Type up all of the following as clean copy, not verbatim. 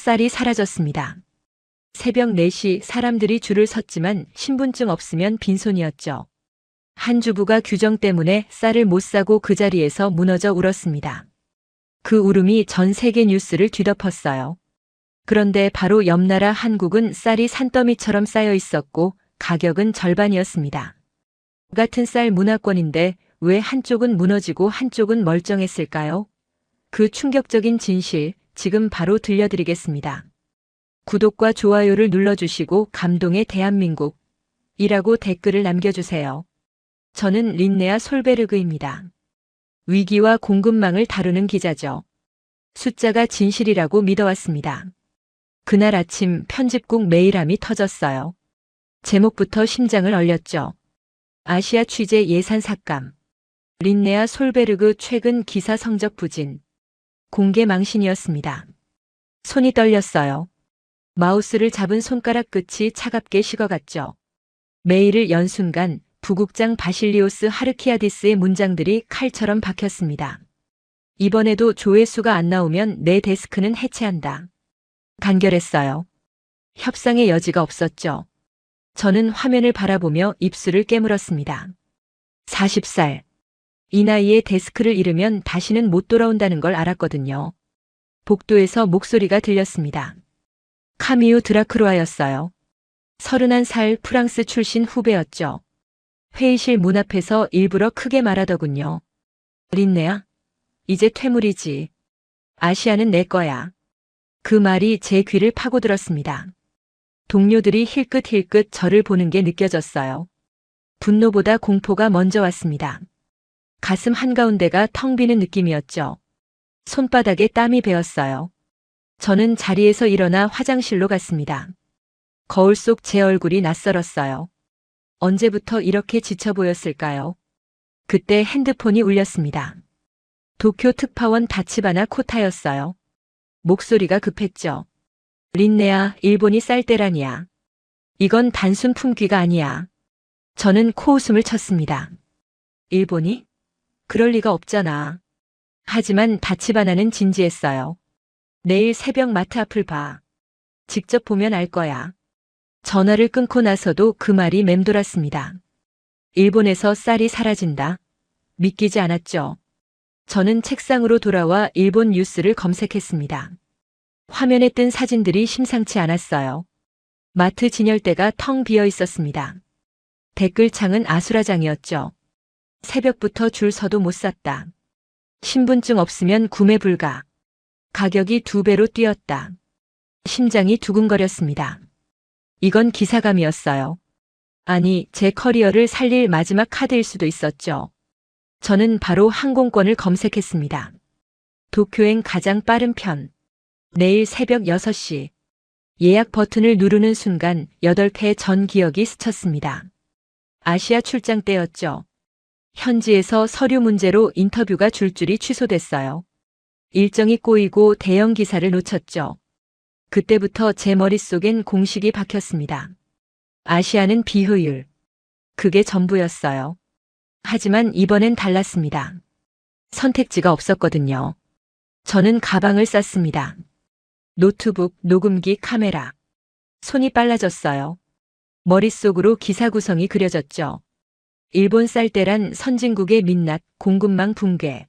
쌀이 사라졌습니다. 새벽 4시 사람들이 줄을 섰지만 신분증 없으면 빈손이었죠. 한 주부가 규정 때문에 쌀을 못 사고 그 자리에서 무너져 울었습니다. 그 울음이 전 세계 뉴스를 뒤덮었어요. 그런데 바로 옆 나라 한국은 쌀이 산더미처럼 쌓여 있었고 가격은 절반이었습니다. 같은 쌀 문화권인데 왜 한쪽은 무너지고 한쪽은 멀쩡했을까요? 그 충격적인 진실 지금 바로 들려드리겠습니다. 구독과 좋아요를 눌러주시고 감동의 대한민국 이라고 댓글을 남겨주세요. 저는 린네아 솔베르그입니다. 위기와 공급망을 다루는 기자죠. 숫자가 진실이라고 믿어왔습니다. 그날 아침 편집국 메일함이 터졌어요. 제목부터 심장을 얼렸죠. 아시아 취재 예산 삭감. 린네아 솔베르그 최근 기사 성적 부진. 공개 망신이었습니다. 손이 떨렸어요. 마우스를 잡은 손가락 끝이 차갑게 식어갔죠. 메일을 연 순간 부국장 바실리오스 하르키아디스의 문장들이 칼처럼 박혔습니다. 이번에도 조회수가 안 나오면 내 데스크는 해체한다. 간결했어요. 협상의 여지가 없었죠. 저는 화면을 바라보며 입술을 깨물었습니다. 40살. 이 나이에 데스크를 잃으면 다시는 못 돌아온다는 걸 알았거든요. 복도에서 목소리가 들렸습니다. 카미유 드라크로아였어요. 31살 프랑스 출신 후배였죠. 회의실 문 앞에서 일부러 크게 말하더군요. 린네아, 이제 퇴물이지. 아시아는 내 거야. 그 말이 제 귀를 파고들었습니다. 동료들이 힐끗힐끗 저를 보는 게 느껴졌어요. 분노보다 공포가 먼저 왔습니다. 가슴 한가운데가 텅 비는 느낌이었죠. 손바닥에 땀이 배었어요. 저는 자리에서 일어나 화장실로 갔습니다. 거울 속 제 얼굴이 낯설었어요. 언제부터 이렇게 지쳐 보였을까요? 그때 핸드폰이 울렸습니다. 도쿄 특파원 다치바나 코타였어요. 목소리가 급했죠. 린네아, 일본이 쌀 때라니야. 이건 단순 품귀가 아니야. 저는 코웃음을 쳤습니다. 일본이? 그럴 리가 없잖아. 하지만 다치바나는 진지했어요. 내일 새벽 마트 앞을 봐. 직접 보면 알 거야. 전화를 끊고 나서도 그 말이 맴돌았습니다. 일본에서 쌀이 사라진다. 믿기지 않았죠. 저는 책상으로 돌아와 일본 뉴스를 검색했습니다. 화면에 뜬 사진들이 심상치 않았어요. 마트 진열대가 텅 비어 있었습니다. 댓글창은 아수라장이었죠. 새벽부터 줄 서도 못 샀다. 신분증 없으면 구매 불가. 가격이 2배로 뛰었다. 심장이 두근거렸습니다. 이건 기사감이었어요. 아니, 제 커리어를 살릴 마지막 카드일 수도 있었죠. 저는 바로 항공권을 검색했습니다. 도쿄행 가장 빠른 편. 내일 새벽 6시. 예약 버튼을 누르는 순간 8회 전 기억이 스쳤습니다. 아시아 출장 때였죠. 현지에서 서류 문제로 인터뷰가 줄줄이 취소됐어요. 일정이 꼬이고 대형 기사를 놓쳤죠. 그때부터 제 머릿속엔 공식이 박혔습니다. 아시아는 비효율. 그게 전부였어요. 하지만 이번엔 달랐습니다. 선택지가 없었거든요. 저는 가방을 쌌습니다. 노트북, 녹음기, 카메라. 손이 빨라졌어요. 머릿속으로 기사 구성이 그려졌죠. 일본 쌀때란 선진국의 민낯, 공급망 붕괴.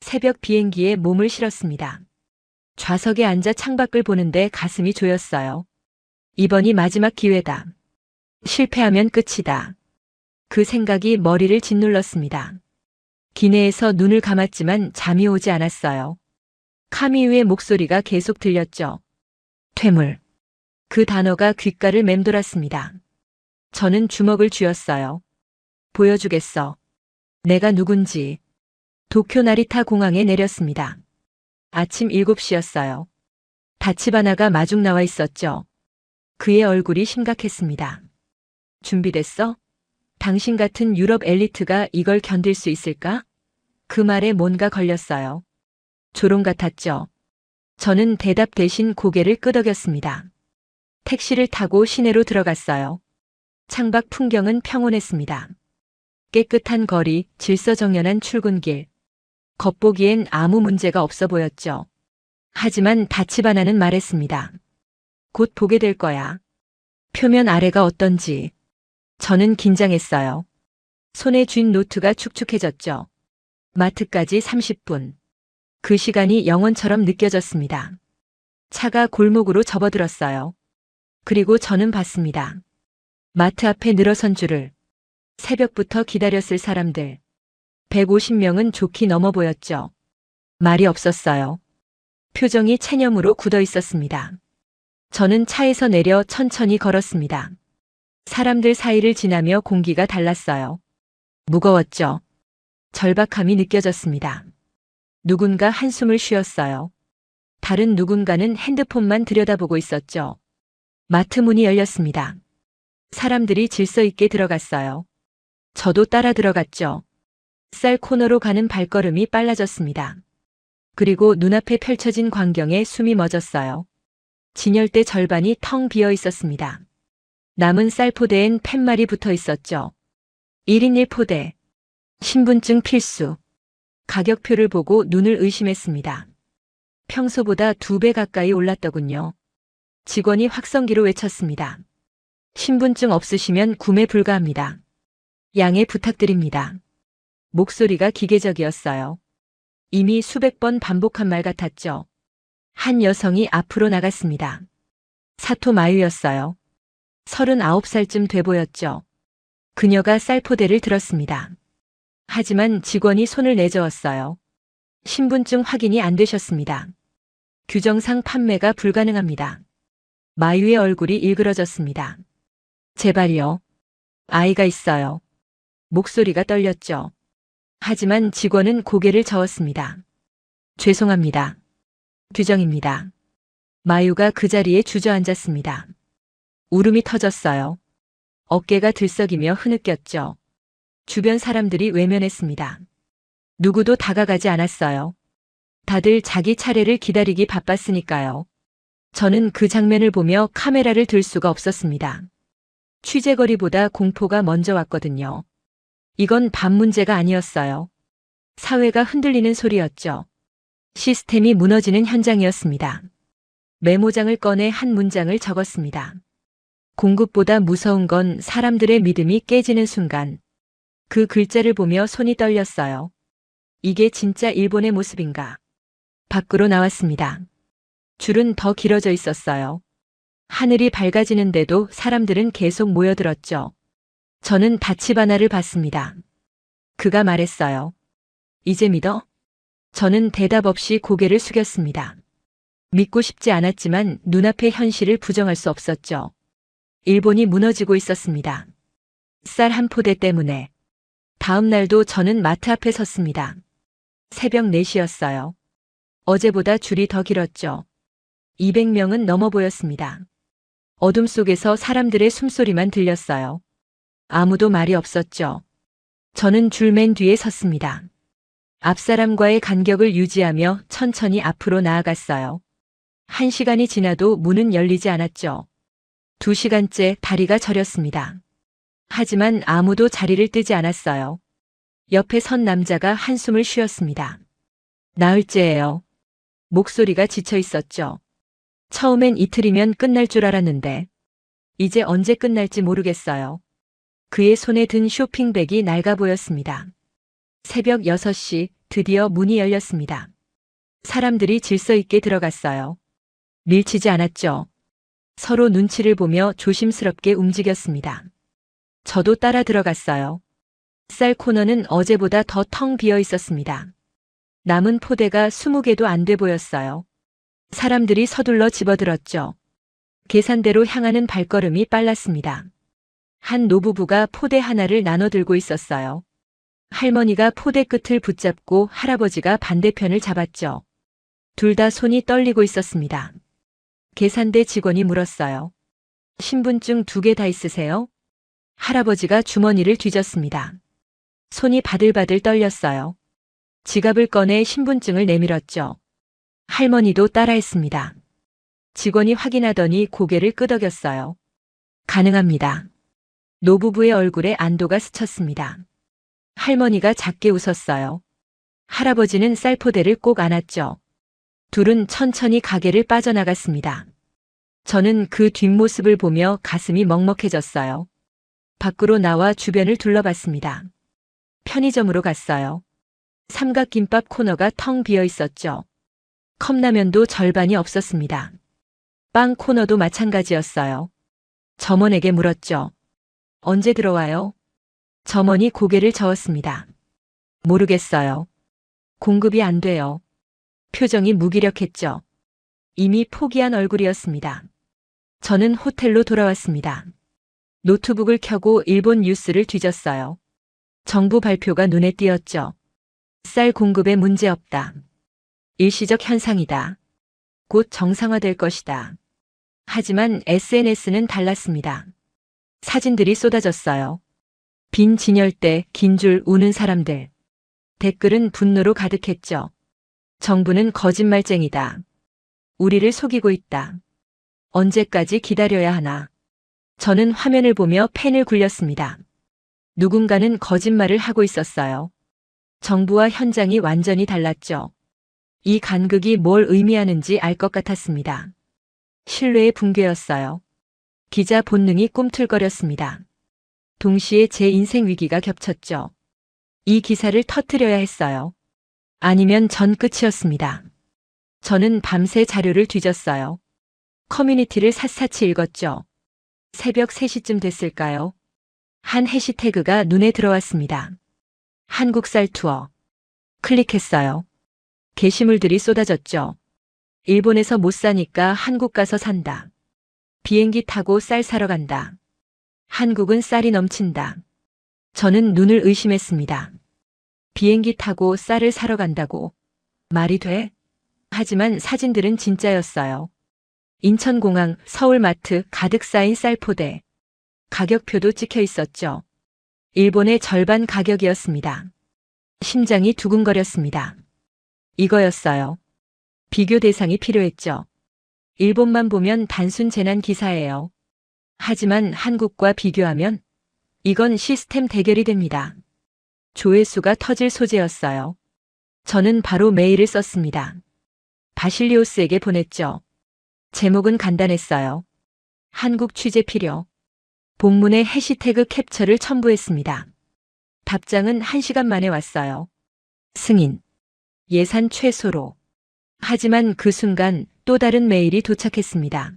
새벽 비행기에 몸을 실었습니다. 좌석에 앉아 창밖을 보는데 가슴이 조였어요. 이번이 마지막 기회다. 실패하면 끝이다. 그 생각이 머리를 짓눌렀습니다. 기내에서 눈을 감았지만 잠이 오지 않았어요. 카미유의 목소리가 계속 들렸죠. 퇴물. 그 단어가 귓가를 맴돌았습니다. 저는 주먹을 쥐었어요. 보여주겠어. 내가 누군지. 도쿄 나리타 공항에 내렸습니다. 아침 7시였어요. 다치바나가 마중 나와 있었죠. 그의 얼굴이 심각했습니다. 준비됐어? 당신 같은 유럽 엘리트가 이걸 견딜 수 있을까? 그 말에 뭔가 걸렸어요. 조롱 같았죠. 저는 대답 대신 고개를 끄덕였습니다. 택시를 타고 시내로 들어갔어요. 창밖 풍경은 평온했습니다. 깨끗한 거리, 질서정연한 출근길. 겉보기엔 아무 문제가 없어 보였죠. 하지만 다치바나는 말했습니다. 곧 보게 될 거야. 표면 아래가 어떤지. 저는 긴장했어요. 손에 쥔 노트가 축축해졌죠. 마트까지 30분. 그 시간이 영원처럼 느껴졌습니다. 차가 골목으로 접어들었어요. 그리고 저는 봤습니다. 마트 앞에 늘어선 줄을. 새벽부터 기다렸을 사람들. 150명은 좋게 넘어 보였죠. 말이 없었어요. 표정이 체념으로 굳어 있었습니다. 저는 차에서 내려 천천히 걸었습니다. 사람들 사이를 지나며 공기가 달랐어요. 무거웠죠. 절박함이 느껴졌습니다. 누군가 한숨을 쉬었어요. 다른 누군가는 핸드폰만 들여다보고 있었죠. 마트 문이 열렸습니다. 사람들이 질서 있게 들어갔어요. 저도 따라 들어갔죠. 쌀 코너로 가는 발걸음이 빨라졌습니다. 그리고 눈앞에 펼쳐진 광경에 숨이 멎었어요. 진열대 절반이 텅 비어 있었습니다. 남은 쌀포대엔 팻말이 붙어 있었죠. 1인 1포대. 신분증 필수. 가격표를 보고 눈을 의심했습니다. 평소보다 2배 가까이 올랐더군요. 직원이 확성기로 외쳤습니다. 신분증 없으시면 구매 불가합니다. 양해 부탁드립니다. 목소리가 기계적이었어요. 이미 수백 번 반복한 말 같았죠. 한 여성이 앞으로 나갔습니다. 사토 마유였어요. 39살쯤 돼 보였죠. 그녀가 쌀포대를 들었습니다. 하지만 직원이 손을 내저었어요. 신분증 확인이 안 되셨습니다. 규정상 판매가 불가능합니다. 마유의 얼굴이 일그러졌습니다. 제발요. 아이가 있어요. 목소리가 떨렸죠. 하지만 직원은 고개를 저었습니다. 죄송합니다. 규정입니다. 마유가 그 자리에 주저앉았습니다. 울음이 터졌어요. 어깨가 들썩이며 흐느꼈죠. 주변 사람들이 외면했습니다. 누구도 다가가지 않았어요. 다들 자기 차례를 기다리기 바빴으니까요. 저는 그 장면을 보며 카메라를 들 수가 없었습니다. 취재거리보다 공포가 먼저 왔거든요. 이건 반 문제가 아니었어요. 사회가 흔들리는 소리였죠. 시스템이 무너지는 현장이었습니다. 메모장을 꺼내 한 문장을 적었습니다. 공급보다 무서운 건 사람들의 믿음이 깨지는 순간. 그 글자를 보며 손이 떨렸어요. 이게 진짜 일본의 모습인가? 밖으로 나왔습니다. 줄은 더 길어져 있었어요. 하늘이 밝아지는데도 사람들은 계속 모여들었죠. 저는 다치바나를 봤습니다. 그가 말했어요. 이제 믿어? 저는 대답 없이 고개를 숙였습니다. 믿고 싶지 않았지만 눈앞의 현실을 부정할 수 없었죠. 일본이 무너지고 있었습니다. 쌀 한 포대 때문에. 다음 날도 저는 마트 앞에 섰습니다. 새벽 4시였어요. 어제보다 줄이 더 길었죠. 200명은 넘어 보였습니다. 어둠 속에서 사람들의 숨소리만 들렸어요. 아무도 말이 없었죠. 저는 줄 맨 뒤에 섰습니다. 앞사람과의 간격을 유지하며 천천히 앞으로 나아갔어요. 1시간이 지나도 문은 열리지 않았죠. 2시간째 다리가 저렸습니다. 하지만 아무도 자리를 뜨지 않았어요. 옆에 선 남자가 한숨을 쉬었습니다. 나흘째예요. 목소리가 지쳐 있었죠. 처음엔 이틀이면 끝날 줄 알았는데 이제 언제 끝날지 모르겠어요. 그의 손에 든 쇼핑백이 낡아 보였습니다. 새벽 6시 드디어 문이 열렸습니다. 사람들이 질서 있게 들어갔어요. 밀치지 않았죠. 서로 눈치를 보며 조심스럽게 움직였습니다. 저도 따라 들어갔어요. 쌀 코너는 어제보다 더 텅 비어 있었습니다. 남은 포대가 20개도 안 돼 보였어요. 사람들이 서둘러 집어들었죠. 계산대로 향하는 발걸음이 빨랐습니다. 한 노부부가 포대 하나를 나눠 들고 있었어요. 할머니가 포대 끝을 붙잡고 할아버지가 반대편을 잡았죠. 둘 다 손이 떨리고 있었습니다. 계산대 직원이 물었어요. 신분증 2개 다 있으세요? 할아버지가 주머니를 뒤졌습니다. 손이 바들바들 떨렸어요. 지갑을 꺼내 신분증을 내밀었죠. 할머니도 따라했습니다. 직원이 확인하더니 고개를 끄덕였어요. 가능합니다. 노부부의 얼굴에 안도가 스쳤습니다. 할머니가 작게 웃었어요. 할아버지는 쌀포대를 꼭 안았죠. 둘은 천천히 가게를 빠져나갔습니다. 저는 그 뒷모습을 보며 가슴이 먹먹해졌어요. 밖으로 나와 주변을 둘러봤습니다. 편의점으로 갔어요. 삼각김밥 코너가 텅 비어 있었죠. 컵라면도 절반이 없었습니다. 빵 코너도 마찬가지였어요. 점원에게 물었죠. 언제 들어와요? 점원이 고개를 저었습니다. 모르겠어요. 공급이 안 돼요. 표정이 무기력했죠. 이미 포기한 얼굴이었습니다. 저는 호텔로 돌아왔습니다. 노트북을 켜고 일본 뉴스를 뒤졌어요. 정부 발표가 눈에 띄었죠. 쌀 공급에 문제 없다. 일시적 현상이다. 곧 정상화될 것이다. 하지만 SNS는 달랐습니다. 사진들이 쏟아졌어요. 빈 진열대, 긴 줄 우는 사람들. 댓글은 분노로 가득했죠. 정부는 거짓말쟁이다. 우리를 속이고 있다. 언제까지 기다려야 하나. 저는 화면을 보며 펜을 굴렸습니다. 누군가는 거짓말을 하고 있었어요. 정부와 현장이 완전히 달랐죠. 이 간극이 뭘 의미하는지 알 것 같았습니다. 신뢰의 붕괴였어요. 기자 본능이 꿈틀거렸습니다. 동시에 제 인생 위기가 겹쳤죠. 이 기사를 터뜨려야 했어요. 아니면 전 끝이었습니다. 저는 밤새 자료를 뒤졌어요. 커뮤니티를 샅샅이 읽었죠. 새벽 3시쯤 됐을까요? 한 해시태그가 눈에 들어왔습니다. 한국쌀 투어. 클릭했어요. 게시물들이 쏟아졌죠. 일본에서 못 사니까 한국 가서 산다. 비행기 타고 쌀 사러 간다. 한국은 쌀이 넘친다. 저는 눈을 의심했습니다. 비행기 타고 쌀을 사러 간다고. 말이 돼? 하지만 사진들은 진짜였어요. 인천공항, 서울마트 가득 쌓인 쌀포대. 가격표도 찍혀 있었죠. 일본의 절반 가격이었습니다. 심장이 두근거렸습니다. 이거였어요. 비교 대상이 필요했죠. 일본만 보면 단순 재난 기사예요. 하지만 한국과 비교하면 이건 시스템 대결이 됩니다. 조회수가 터질 소재였어요. 저는 바로 메일을 썼습니다. 바실리오스에게 보냈죠. 제목은 간단했어요. 한국 취재 필요. 본문에 해시태그 캡처를 첨부했습니다. 답장은 1시간 만에 왔어요. 승인. 예산 최소로. 하지만 그 순간 또 다른 메일이 도착했습니다.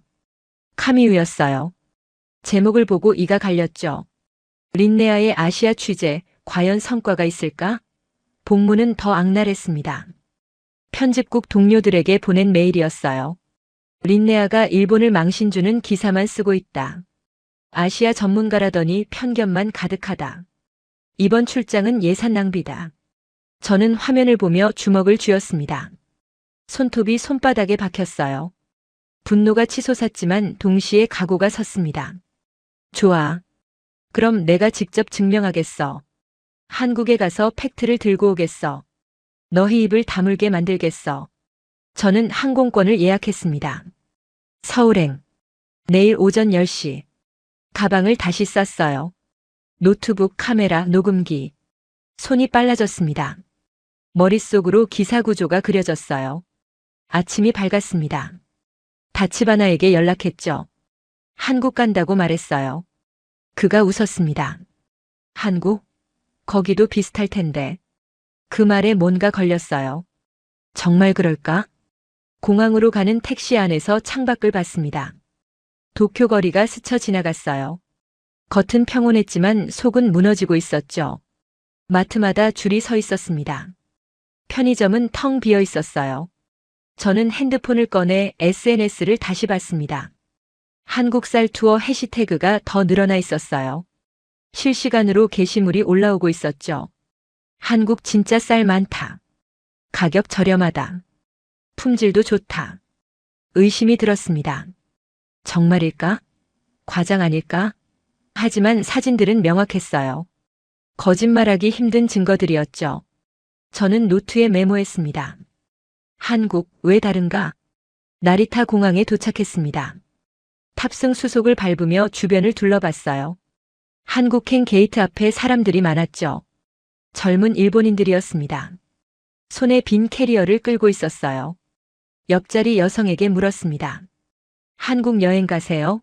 카미우였어요. 제목을 보고 이가 갈렸죠. 린네아의 아시아 취재, 과연 성과가 있을까? 본문은 더 악랄했습니다. 편집국 동료들에게 보낸 메일이었어요. 린네아가 일본을 망신주는 기사만 쓰고 있다. 아시아 전문가라더니 편견만 가득하다. 이번 출장은 예산 낭비다. 저는 화면을 보며 주먹을 쥐었습니다. 손톱이 손바닥에 박혔어요. 분노가 치솟았지만 동시에 각오가 섰습니다. 좋아. 그럼 내가 직접 증명하겠어. 한국에 가서 팩트를 들고 오겠어. 너희 입을 다물게 만들겠어. 저는 항공권을 예약했습니다. 서울행. 내일 오전 10시. 가방을 다시 쌌어요. 노트북, 카메라, 녹음기. 손이 빨라졌습니다. 머릿속으로 기사 구조가 그려졌어요. 아침이 밝았습니다. 다치바나에게 연락했죠. 한국 간다고 말했어요. 그가 웃었습니다. 한국? 거기도 비슷할 텐데. 그 말에 뭔가 걸렸어요. 정말 그럴까? 공항으로 가는 택시 안에서 창밖을 봤습니다. 도쿄 거리가 스쳐 지나갔어요. 겉은 평온했지만 속은 무너지고 있었죠. 마트마다 줄이 서 있었습니다. 편의점은 텅 비어 있었어요. 저는 핸드폰을 꺼내 SNS를 다시 봤습니다. 한국쌀 투어 해시태그가 더 늘어나 있었어요. 실시간으로 게시물이 올라오고 있었죠. 한국 진짜 쌀 많다. 가격 저렴하다. 품질도 좋다. 의심이 들었습니다. 정말일까? 과장 아닐까? 하지만 사진들은 명확했어요. 거짓말하기 힘든 증거들이었죠. 저는 노트에 메모했습니다. 한국, 왜 다른가? 나리타 공항에 도착했습니다. 탑승 수속을 밟으며 주변을 둘러봤어요. 한국행 게이트 앞에 사람들이 많았죠. 젊은 일본인들이었습니다. 손에 빈 캐리어를 끌고 있었어요. 옆자리 여성에게 물었습니다. 한국 여행 가세요?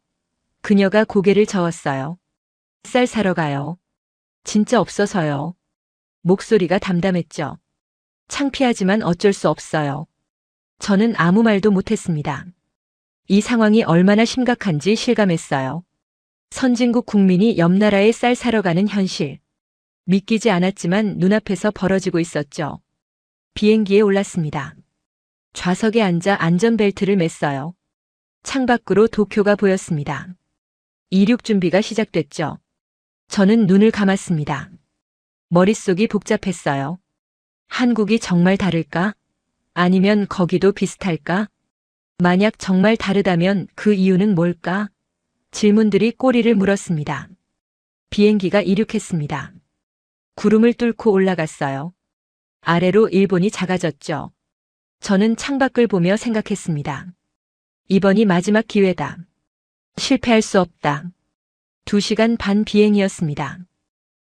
그녀가 고개를 저었어요. 쌀 사러 가요. 진짜 없어서요. 목소리가 담담했죠. 창피하지만 어쩔 수 없어요. 저는 아무 말도 못했습니다. 이 상황이 얼마나 심각한지 실감했어요. 선진국 국민이 옆 나라에 쌀 사러 가는 현실. 믿기지 않았지만 눈앞에서 벌어지고 있었죠. 비행기에 올랐습니다. 좌석에 앉아 안전벨트를 맸어요. 창밖으로 도쿄가 보였습니다. 이륙 준비가 시작됐죠. 저는 눈을 감았습니다. 머릿속이 복잡했어요. 한국이 정말 다를까? 아니면 거기도 비슷할까? 만약 정말 다르다면 그 이유는 뭘까? 질문들이 꼬리를 물었습니다. 비행기가 이륙했습니다. 구름을 뚫고 올라갔어요. 아래로 일본이 작아졌죠. 저는 창밖을 보며 생각했습니다. 이번이 마지막 기회다. 실패할 수 없다. 2시간 반 비행이었습니다.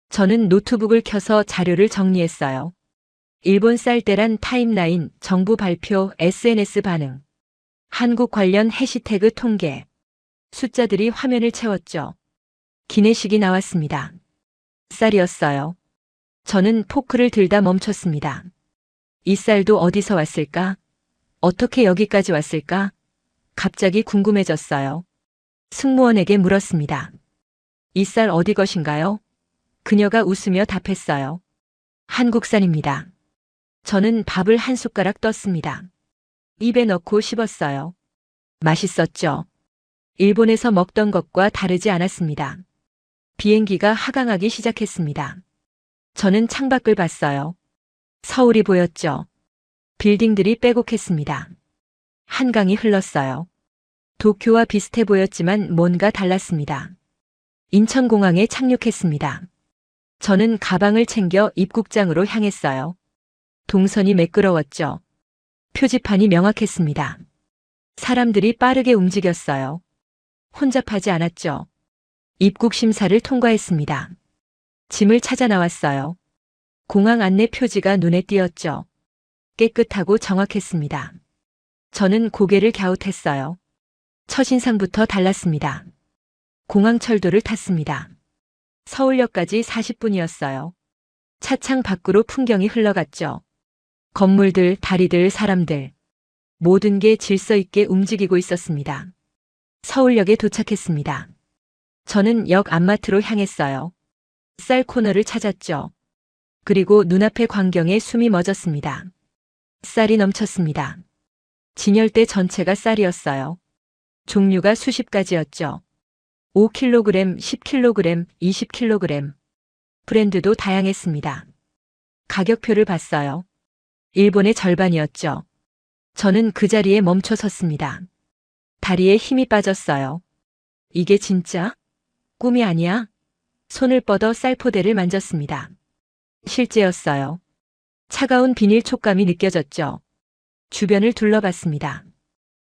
저는 노트북을 켜서 자료를 정리했어요. 일본 쌀때란 타임라인, 정부 발표, SNS 반응, 한국 관련 해시태그 통계, 숫자들이 화면을 채웠죠. 기내식이 나왔습니다. 쌀이었어요. 저는 포크를 들다 멈췄습니다. 이 쌀도 어디서 왔을까? 어떻게 여기까지 왔을까? 갑자기 궁금해졌어요. 승무원에게 물었습니다. 이 쌀 어디 것인가요? 그녀가 웃으며 답했어요. 한국산입니다. 저는 밥을 한 숟가락 떴습니다. 입에 넣고 씹었어요. 맛있었죠. 일본에서 먹던 것과 다르지 않았습니다. 비행기가 하강하기 시작했습니다. 저는 창밖을 봤어요. 서울이 보였죠. 빌딩들이 빼곡했습니다. 한강이 흘렀어요. 도쿄와 비슷해 보였지만 뭔가 달랐습니다. 인천공항에 착륙했습니다. 저는 가방을 챙겨 입국장으로 향했어요. 동선이 매끄러웠죠. 표지판이 명확했습니다. 사람들이 빠르게 움직였어요. 혼잡하지 않았죠. 입국 심사를 통과했습니다. 짐을 찾아 나왔어요. 공항 안내 표지가 눈에 띄었죠. 깨끗하고 정확했습니다. 저는 고개를 갸웃했어요. 첫인상부터 달랐습니다. 공항 철도를 탔습니다. 서울역까지 40분이었어요. 차창 밖으로 풍경이 흘러갔죠. 건물들, 다리들, 사람들. 모든 게 질서 있게 움직이고 있었습니다. 서울역에 도착했습니다. 저는 역 안마트로 향했어요. 쌀 코너를 찾았죠. 그리고 눈앞의 광경에 숨이 멎었습니다. 쌀이 넘쳤습니다. 진열대 전체가 쌀이었어요. 종류가 수십 가지였죠. 5kg, 10kg, 20kg. 브랜드도 다양했습니다. 가격표를 봤어요. 일본의 절반이었죠. 저는 그 자리에 멈춰 섰습니다. 다리에 힘이 빠졌어요. 이게 진짜? 꿈이 아니야? 손을 뻗어 쌀포대를 만졌습니다. 실제였어요. 차가운 비닐 촉감이 느껴졌죠. 주변을 둘러봤습니다.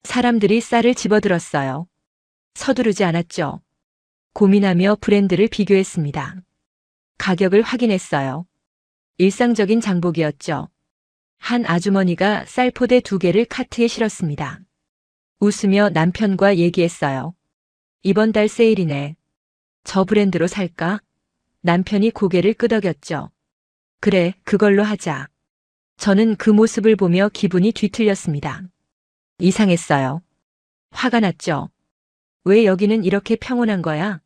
사람들이 쌀을 집어들었어요. 서두르지 않았죠. 고민하며 브랜드를 비교했습니다. 가격을 확인했어요. 일상적인 장복이었죠. 한 아주머니가 쌀포대 2개를 카트에 실었습니다. 웃으며 남편과 얘기했어요. 이번 달 세일이네. 저 브랜드로 살까? 남편이 고개를 끄덕였죠. 그래, 그걸로 하자. 저는 그 모습을 보며 기분이 뒤틀렸습니다. 이상했어요. 화가 났죠. 왜 여기는 이렇게 평온한 거야?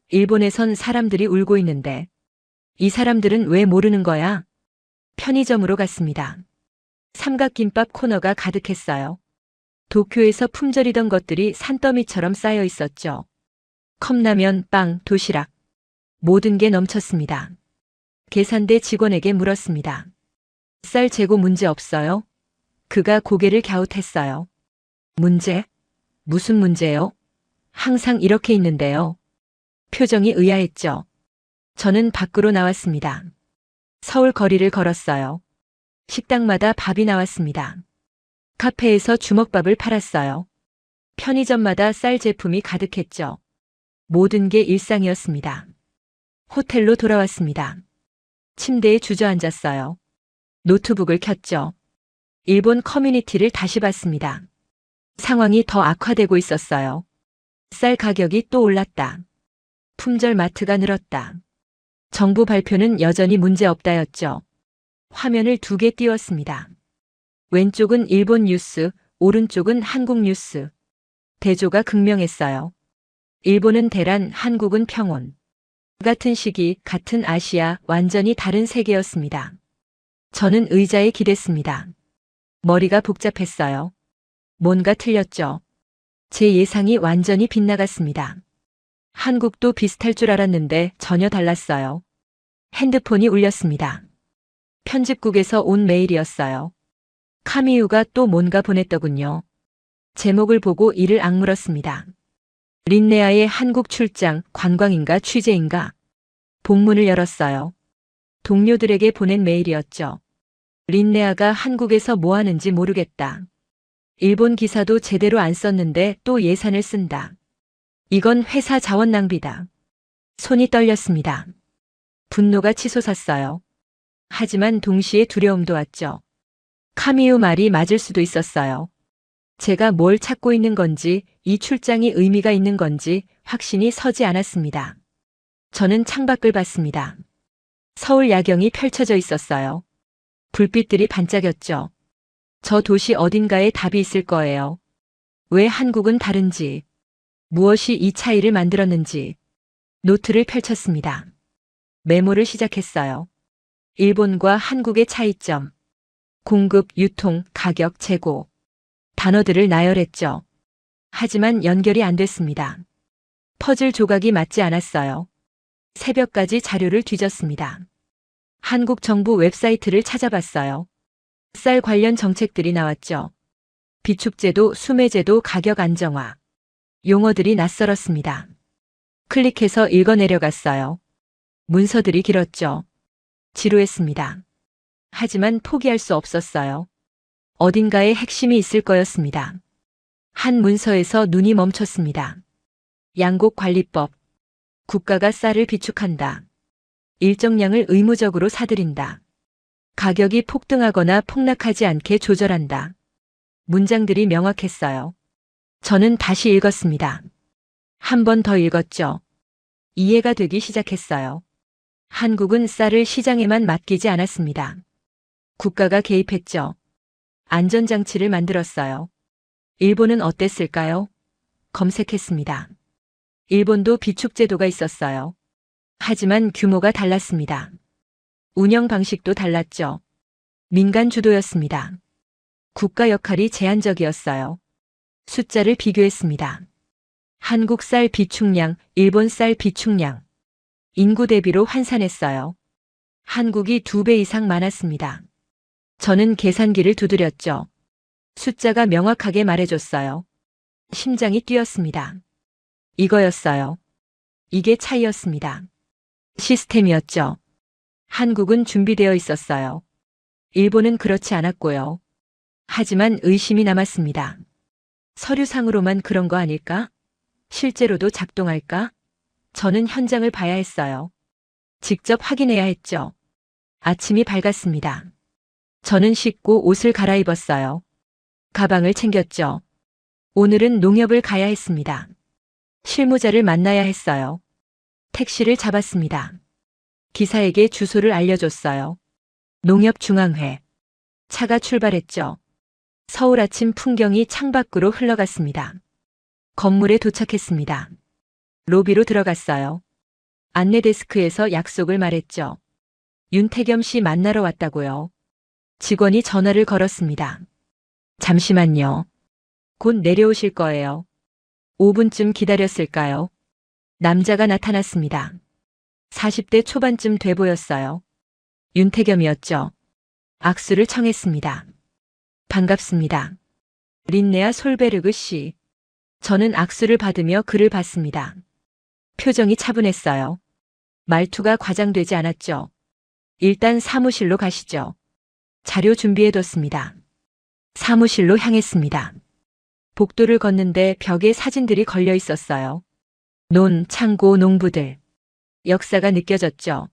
일본에선 사람들이 울고 있는데. 이 사람들은 왜 모르는 거야? 편의점으로 갔습니다. 삼각김밥 코너가 가득했어요. 도쿄에서 품절이던 것들이 산더미처럼 쌓여 있었죠. 컵라면, 빵, 도시락. 모든 게 넘쳤습니다. 계산대 직원에게 물었습니다. 쌀 재고 문제 없어요? 그가 고개를 갸웃했어요. 문제? 무슨 문제요? 항상 이렇게 있는데요. 표정이 의아했죠. 저는 밖으로 나왔습니다. 서울 거리를 걸었어요. 식당마다 밥이 나왔습니다. 카페에서 주먹밥을 팔았어요. 편의점마다 쌀 제품이 가득했죠. 모든 게 일상이었습니다. 호텔로 돌아왔습니다. 침대에 주저앉았어요. 노트북을 켰죠. 일본 커뮤니티를 다시 봤습니다. 상황이 더 악화되고 있었어요. 쌀 가격이 또 올랐다. 품절 마트가 늘었다. 정부 발표는 여전히 문제없다였죠. 화면을 2개 띄웠습니다. 왼쪽은 일본 뉴스, 오른쪽은 한국 뉴스. 대조가 극명했어요. 일본은 대란, 한국은 평온. 같은 시기, 같은 아시아, 완전히 다른 세계였습니다. 저는 의자에 기댔습니다. 머리가 복잡했어요. 뭔가 틀렸죠. 제 예상이 완전히 빗나갔습니다. 한국도 비슷할 줄 알았는데 전혀 달랐어요. 핸드폰이 울렸습니다. 편집국에서 온 메일이었어요. 카미유가 또 뭔가 보냈더군요. 제목을 보고 이를 악물었습니다. 린네아의 한국 출장, 관광인가 취재인가? 본문을 열었어요. 동료들에게 보낸 메일이었죠. 린네아가 한국에서 뭐 하는지 모르겠다. 일본 기사도 제대로 안 썼는데 또 예산을 쓴다. 이건 회사 자원 낭비다. 손이 떨렸습니다. 분노가 치솟았어요. 하지만 동시에 두려움도 왔죠. 카미유 말이 맞을 수도 있었어요. 제가 뭘 찾고 있는 건지, 이 출장이 의미가 있는 건지 확신이 서지 않았습니다. 저는 창밖을 봤습니다. 서울 야경이 펼쳐져 있었어요. 불빛들이 반짝였죠. 저 도시 어딘가에 답이 있을 거예요. 왜 한국은 다른지, 무엇이 이 차이를 만들었는지. 노트를 펼쳤습니다. 메모를 시작했어요. 일본과 한국의 차이점, 공급, 유통, 가격, 재고. 단어들을 나열했죠. 하지만 연결이 안 됐습니다. 퍼즐 조각이 맞지 않았어요. 새벽까지 자료를 뒤졌습니다. 한국 정부 웹사이트를 찾아봤어요. 쌀 관련 정책들이 나왔죠. 비축제도, 수매제도, 가격 안정화. 용어들이 낯설었습니다. 클릭해서 읽어 내려갔어요. 문서들이 길었죠. 지루했습니다. 하지만 포기할 수 없었어요. 어딘가에 핵심이 있을 거였습니다. 한 문서에서 눈이 멈췄습니다. 양곡관리법. 국가가 쌀을 비축한다. 일정량을 의무적으로 사들인다. 가격이 폭등하거나 폭락하지 않게 조절한다. 문장들이 명확했어요. 저는 다시 읽었습니다. 한 번 더 읽었죠. 이해가 되기 시작했어요. 한국은 쌀을 시장에만 맡기지 않았습니다. 국가가 개입했죠. 안전장치를 만들었어요. 일본은 어땠을까요? 검색했습니다. 일본도 비축제도가 있었어요. 하지만 규모가 달랐습니다. 운영 방식도 달랐죠. 민간 주도였습니다. 국가 역할이 제한적이었어요. 숫자를 비교했습니다. 한국 쌀 비축량, 일본 쌀 비축량. 인구 대비로 환산했어요. 한국이 2배 이상 많았습니다. 저는 계산기를 두드렸죠. 숫자가 명확하게 말해줬어요. 심장이 뛰었습니다. 이거였어요. 이게 차이였습니다. 시스템이었죠. 한국은 준비되어 있었어요. 일본은 그렇지 않았고요. 하지만 의심이 남았습니다. 서류상으로만 그런 거 아닐까? 실제로도 작동할까? 저는 현장을 봐야 했어요. 직접 확인해야 했죠. 아침이 밝았습니다. 저는 씻고 옷을 갈아입었어요. 가방을 챙겼죠. 오늘은 농협을 가야 했습니다. 실무자를 만나야 했어요. 택시를 잡았습니다. 기사에게 주소를 알려줬어요. 농협중앙회. 차가 출발했죠. 서울 아침 풍경이 창밖으로 흘러갔습니다. 건물에 도착했습니다. 로비로 들어갔어요. 안내 데스크에서 약속을 말했죠. 윤태겸 씨 만나러 왔다고요. 직원이 전화를 걸었습니다. 잠시만요. 곧 내려오실 거예요. 5분쯤 기다렸을까요? 남자가 나타났습니다. 40대 초반쯤 돼 보였어요. 윤태겸이었죠. 악수를 청했습니다. 반갑습니다. 린네아 솔베르그 씨. 저는 악수를 받으며 그를 봤습니다. 표정이 차분했어요. 말투가 과장되지 않았죠. 일단 사무실로 가시죠. 자료 준비해뒀습니다. 사무실로 향했습니다. 복도를 걷는데 벽에 사진들이 걸려 있었어요. 논, 창고, 농부들. 역사가 느껴졌죠.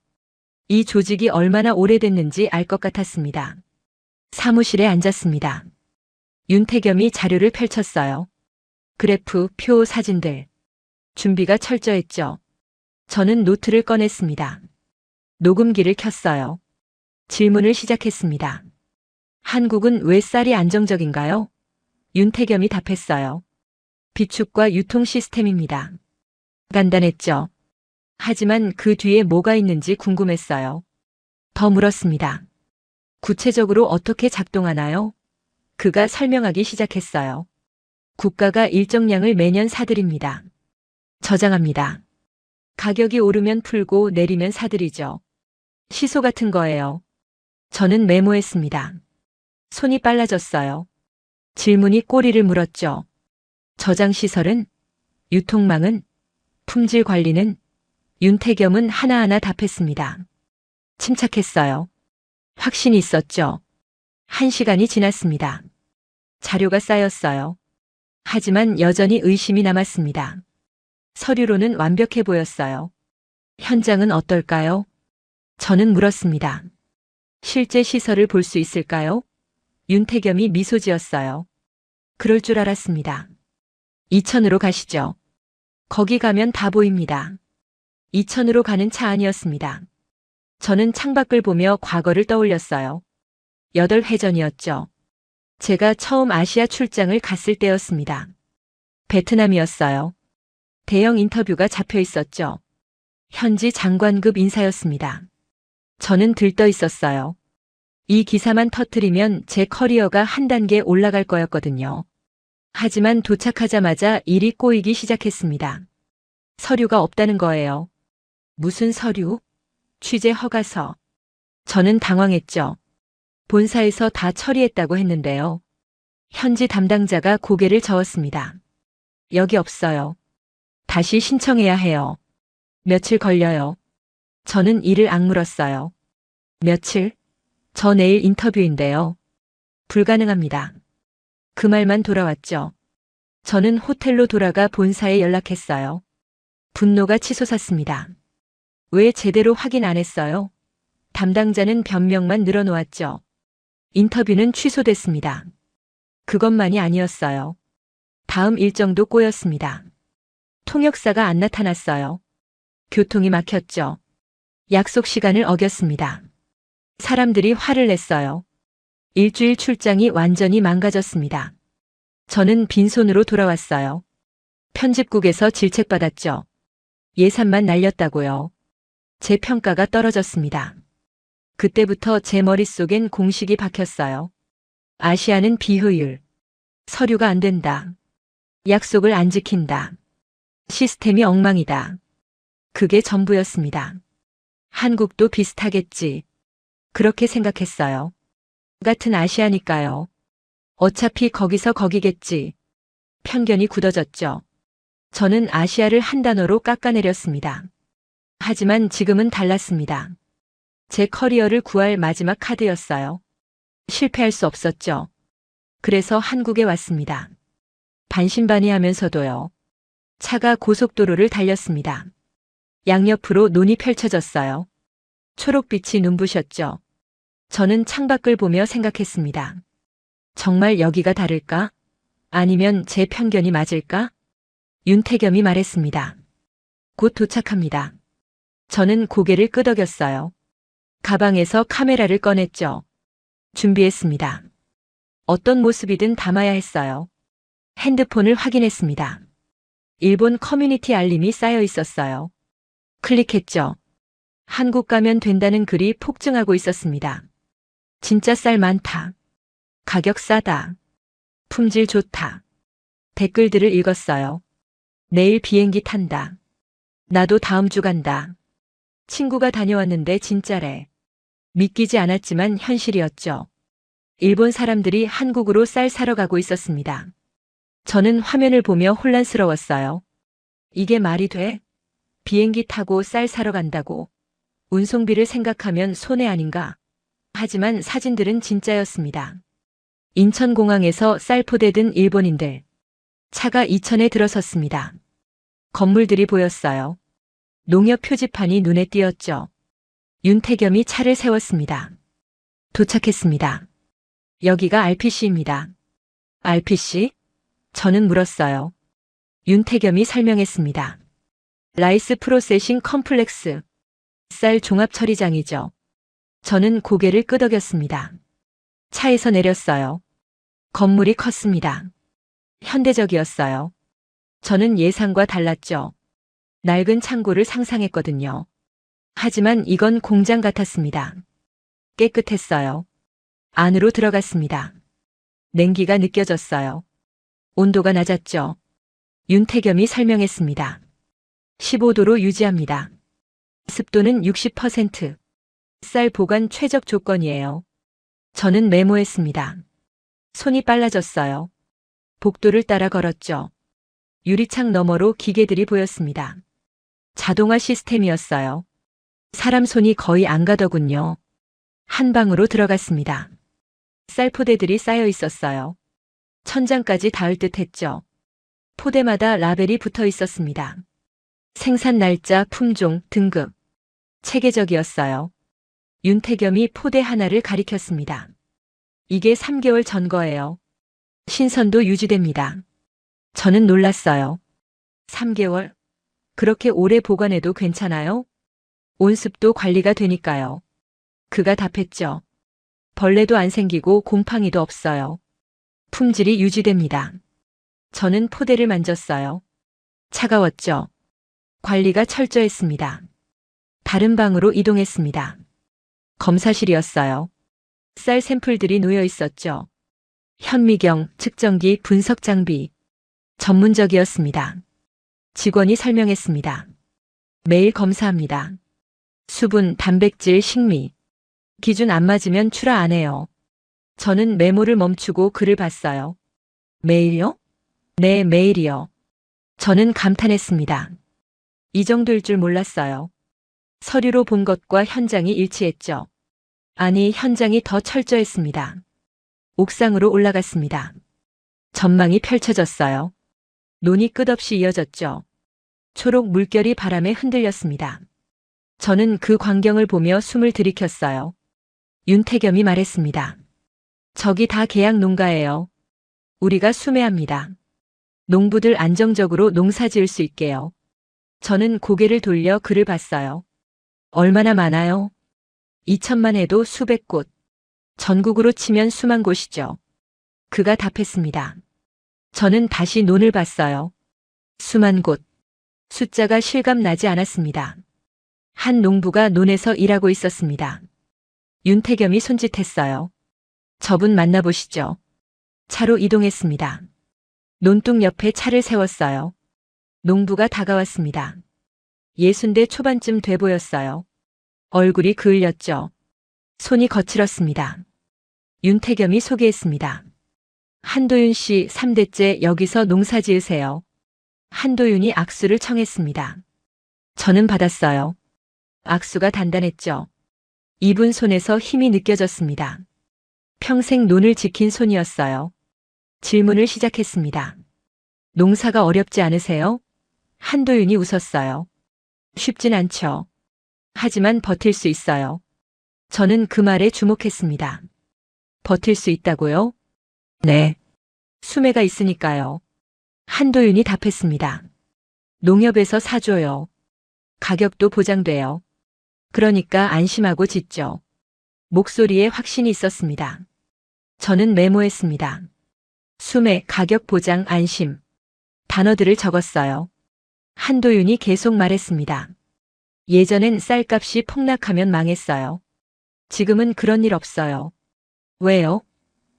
이 조직이 얼마나 오래됐는지 알 것 같았습니다. 사무실에 앉았습니다. 윤태겸이 자료를 펼쳤어요. 그래프, 표, 사진들. 준비가 철저했죠. 저는 노트를 꺼냈습니다. 녹음기를 켰어요. 질문을 시작했습니다. 한국은 왜 쌀이 안정적인가요? 윤태겸이 답했어요. 비축과 유통 시스템입니다. 간단했죠. 하지만 그 뒤에 뭐가 있는지 궁금했어요. 더 물었습니다. 구체적으로 어떻게 작동하나요? 그가 설명하기 시작했어요. 국가가 일정량을 매년 사들입니다. 저장합니다. 가격이 오르면 풀고 내리면 사들이죠. 시소 같은 거예요. 저는 메모했습니다. 손이 빨라졌어요. 질문이 꼬리를 물었죠. 저장시설은? 유통망은? 품질 관리는? 윤태겸은 하나하나 답했습니다. 침착했어요. 확신이 있었죠. 1시간이 지났습니다. 자료가 쌓였어요. 하지만 여전히 의심이 남았습니다. 서류로는 완벽해 보였어요. 현장은 어떨까요? 저는 물었습니다. 실제 시설을 볼 수 있을까요? 윤태겸이 미소 지었어요. 그럴 줄 알았습니다. 이천으로 가시죠. 거기 가면 다 보입니다. 이천으로 가는 차 안이었습니다. 저는 창밖을 보며 과거를 떠올렸어요. 8회 전이었죠. 제가 처음 아시아 출장을 갔을 때였습니다. 베트남이었어요. 대형 인터뷰가 잡혀 있었죠. 현지 장관급 인사였습니다. 저는 들떠 있었어요. 이 기사만 터뜨리면 제 커리어가 한 단계 올라갈 거였거든요. 하지만 도착하자마자 일이 꼬이기 시작했습니다. 서류가 없다는 거예요. 무슨 서류? 취재 허가서. 저는 당황했죠. 본사에서 다 처리했다고 했는데요. 현지 담당자가 고개를 저었습니다. 여기 없어요. 다시 신청해야 해요. 며칠 걸려요. 저는 이를 악물었어요. 며칠? 저 내일 인터뷰인데요. 불가능합니다. 그 말만 돌아왔죠. 저는 호텔로 돌아가 본사에 연락했어요. 분노가 치솟았습니다. 왜 제대로 확인 안 했어요? 담당자는 변명만 늘어놓았죠. 인터뷰는 취소됐습니다. 그것만이 아니었어요. 다음 일정도 꼬였습니다. 통역사가 안 나타났어요. 교통이 막혔죠. 약속 시간을 어겼습니다. 사람들이 화를 냈어요. 일주일 출장이 완전히 망가졌습니다. 저는 빈손으로 돌아왔어요. 편집국에서 질책받았죠. 예산만 날렸다고요. 제 평가가 떨어졌습니다. 그때부터 제 머릿속엔 공식이 박혔어요. 아시아는 비효율. 서류가 안 된다. 약속을 안 지킨다. 시스템이 엉망이다. 그게 전부였습니다. 한국도 비슷하겠지. 그렇게 생각했어요. 같은 아시아니까요. 어차피 거기서 거기겠지. 편견이 굳어졌죠. 저는 아시아를 한 단어로 깎아내렸습니다. 하지만 지금은 달랐습니다. 제 커리어를 구할 마지막 카드였어요. 실패할 수 없었죠. 그래서 한국에 왔습니다. 반신반의하면서도요. 차가 고속도로를 달렸습니다. 양옆으로 논이 펼쳐졌어요. 초록빛이 눈부셨죠. 저는 창밖을 보며 생각했습니다. 정말 여기가 다를까? 아니면 제 편견이 맞을까? 윤태겸이 말했습니다. 곧 도착합니다. 저는 고개를 끄덕였어요. 가방에서 카메라를 꺼냈죠. 준비했습니다. 어떤 모습이든 담아야 했어요. 핸드폰을 확인했습니다. 일본 커뮤니티 알림이 쌓여 있었어요. 클릭했죠. 한국 가면 된다는 글이 폭증하고 있었습니다. 진짜 쌀 많다. 가격 싸다. 품질 좋다. 댓글들을 읽었어요. 내일 비행기 탄다. 나도 다음 주 간다. 친구가 다녀왔는데 진짜래. 믿기지 않았지만 현실이었죠. 일본 사람들이 한국으로 쌀 사러 가고 있었습니다. 저는 화면을 보며 혼란스러웠어요. 이게 말이 돼? 비행기 타고 쌀 사러 간다고. 운송비를 생각하면 손해 아닌가? 하지만 사진들은 진짜였습니다. 인천공항에서 쌀 포대 든 일본인들. 차가 이천에 들어섰습니다. 건물들이 보였어요. 농협 표지판이 눈에 띄었죠. 윤태겸이 차를 세웠습니다. 도착했습니다. 여기가 RPC입니다. RPC? 저는 물었어요. 윤태겸이 설명했습니다. 라이스 프로세싱 컴플렉스. 쌀 종합 처리장이죠. 저는 고개를 끄덕였습니다. 차에서 내렸어요. 건물이 컸습니다. 현대적이었어요. 저는 예상과 달랐죠. 낡은 창고를 상상했거든요. 하지만 이건 공장 같았습니다. 깨끗했어요. 안으로 들어갔습니다. 냉기가 느껴졌어요. 온도가 낮았죠. 윤태겸이 설명했습니다. 15도로 유지합니다. 습도는 60%. 쌀 보관 최적 조건이에요. 저는 메모했습니다. 손이 빨라졌어요. 복도를 따라 걸었죠. 유리창 너머로 기계들이 보였습니다. 자동화 시스템이었어요. 사람 손이 거의 안 가더군요. 한 방으로 들어갔습니다. 쌀 포대들이 쌓여 있었어요. 천장까지 닿을 듯 했죠. 포대마다 라벨이 붙어 있었습니다. 생산 날짜, 품종, 등급. 체계적이었어요. 윤태겸이 포대 하나를 가리켰습니다. 이게 3개월 전 거예요. 신선도 유지됩니다. 저는 놀랐어요. 3개월? 그렇게 오래 보관해도 괜찮아요? 온습도 관리가 되니까요. 그가 답했죠. 벌레도 안 생기고 곰팡이도 없어요. 품질이 유지됩니다. 저는 포대를 만졌어요. 차가웠죠. 관리가 철저했습니다. 다른 방으로 이동했습니다. 검사실이었어요. 쌀 샘플들이 놓여 있었죠. 현미경, 측정기, 분석 장비. 전문적이었습니다. 직원이 설명했습니다. 매일 검사합니다. 수분, 단백질, 식미. 기준 안 맞으면 출하 안 해요. 저는 메모를 멈추고 글을 봤어요. 매일요? 네, 매일이요. 저는 감탄했습니다. 이 정도일 줄 몰랐어요. 서류로 본 것과 현장이 일치했죠. 아니, 현장이 더 철저했습니다. 옥상으로 올라갔습니다. 전망이 펼쳐졌어요. 논이 끝없이 이어졌죠. 초록 물결이 바람에 흔들렸습니다. 저는 그 광경을 보며 숨을 들이켰어요. 윤태겸이 말했습니다. 저기 다 계약 농가예요. 우리가 수매합니다. 농부들 안정적으로 농사 지을 수 있게요. 저는 고개를 돌려 그를 봤어요. 얼마나 많아요? 2천만 해도 수백 곳. 전국으로 치면 수만 곳이죠. 그가 답했습니다. 저는 다시 논을 봤어요. 수만 곳. 숫자가 실감 나지 않았습니다. 한 농부가 논에서 일하고 있었습니다. 윤태겸이 손짓했어요. 저분 만나보시죠. 차로 이동했습니다. 논둑 옆에 차를 세웠어요. 농부가 다가왔습니다. 60대 초반쯤 돼 보였어요. 얼굴이 그을렸죠. 손이 거칠었습니다. 윤태겸이 소개했습니다. 한도윤 씨 3대째 여기서 농사 지으세요. 한도윤이 악수를 청했습니다. 저는 받았어요. 악수가 단단했죠. 이분 손에서 힘이 느껴졌습니다. 평생 논을 지킨 손이었어요. 질문을 시작했습니다. 농사가 어렵지 않으세요? 한도윤이 웃었어요. 쉽진 않죠. 하지만 버틸 수 있어요. 저는 그 말에 주목했습니다. 버틸 수 있다고요? 네. 수매가 있으니까요. 한도윤이 답했습니다. 농협에서 사줘요. 가격도 보장돼요. 그러니까 안심하고 짓죠. 목소리에 확신이 있었습니다. 저는 메모했습니다. 수매, 가격 보장, 안심. 단어들을 적었어요. 한도윤이 계속 말했습니다. 예전엔 쌀값이 폭락하면 망했어요. 지금은 그런 일 없어요. 왜요?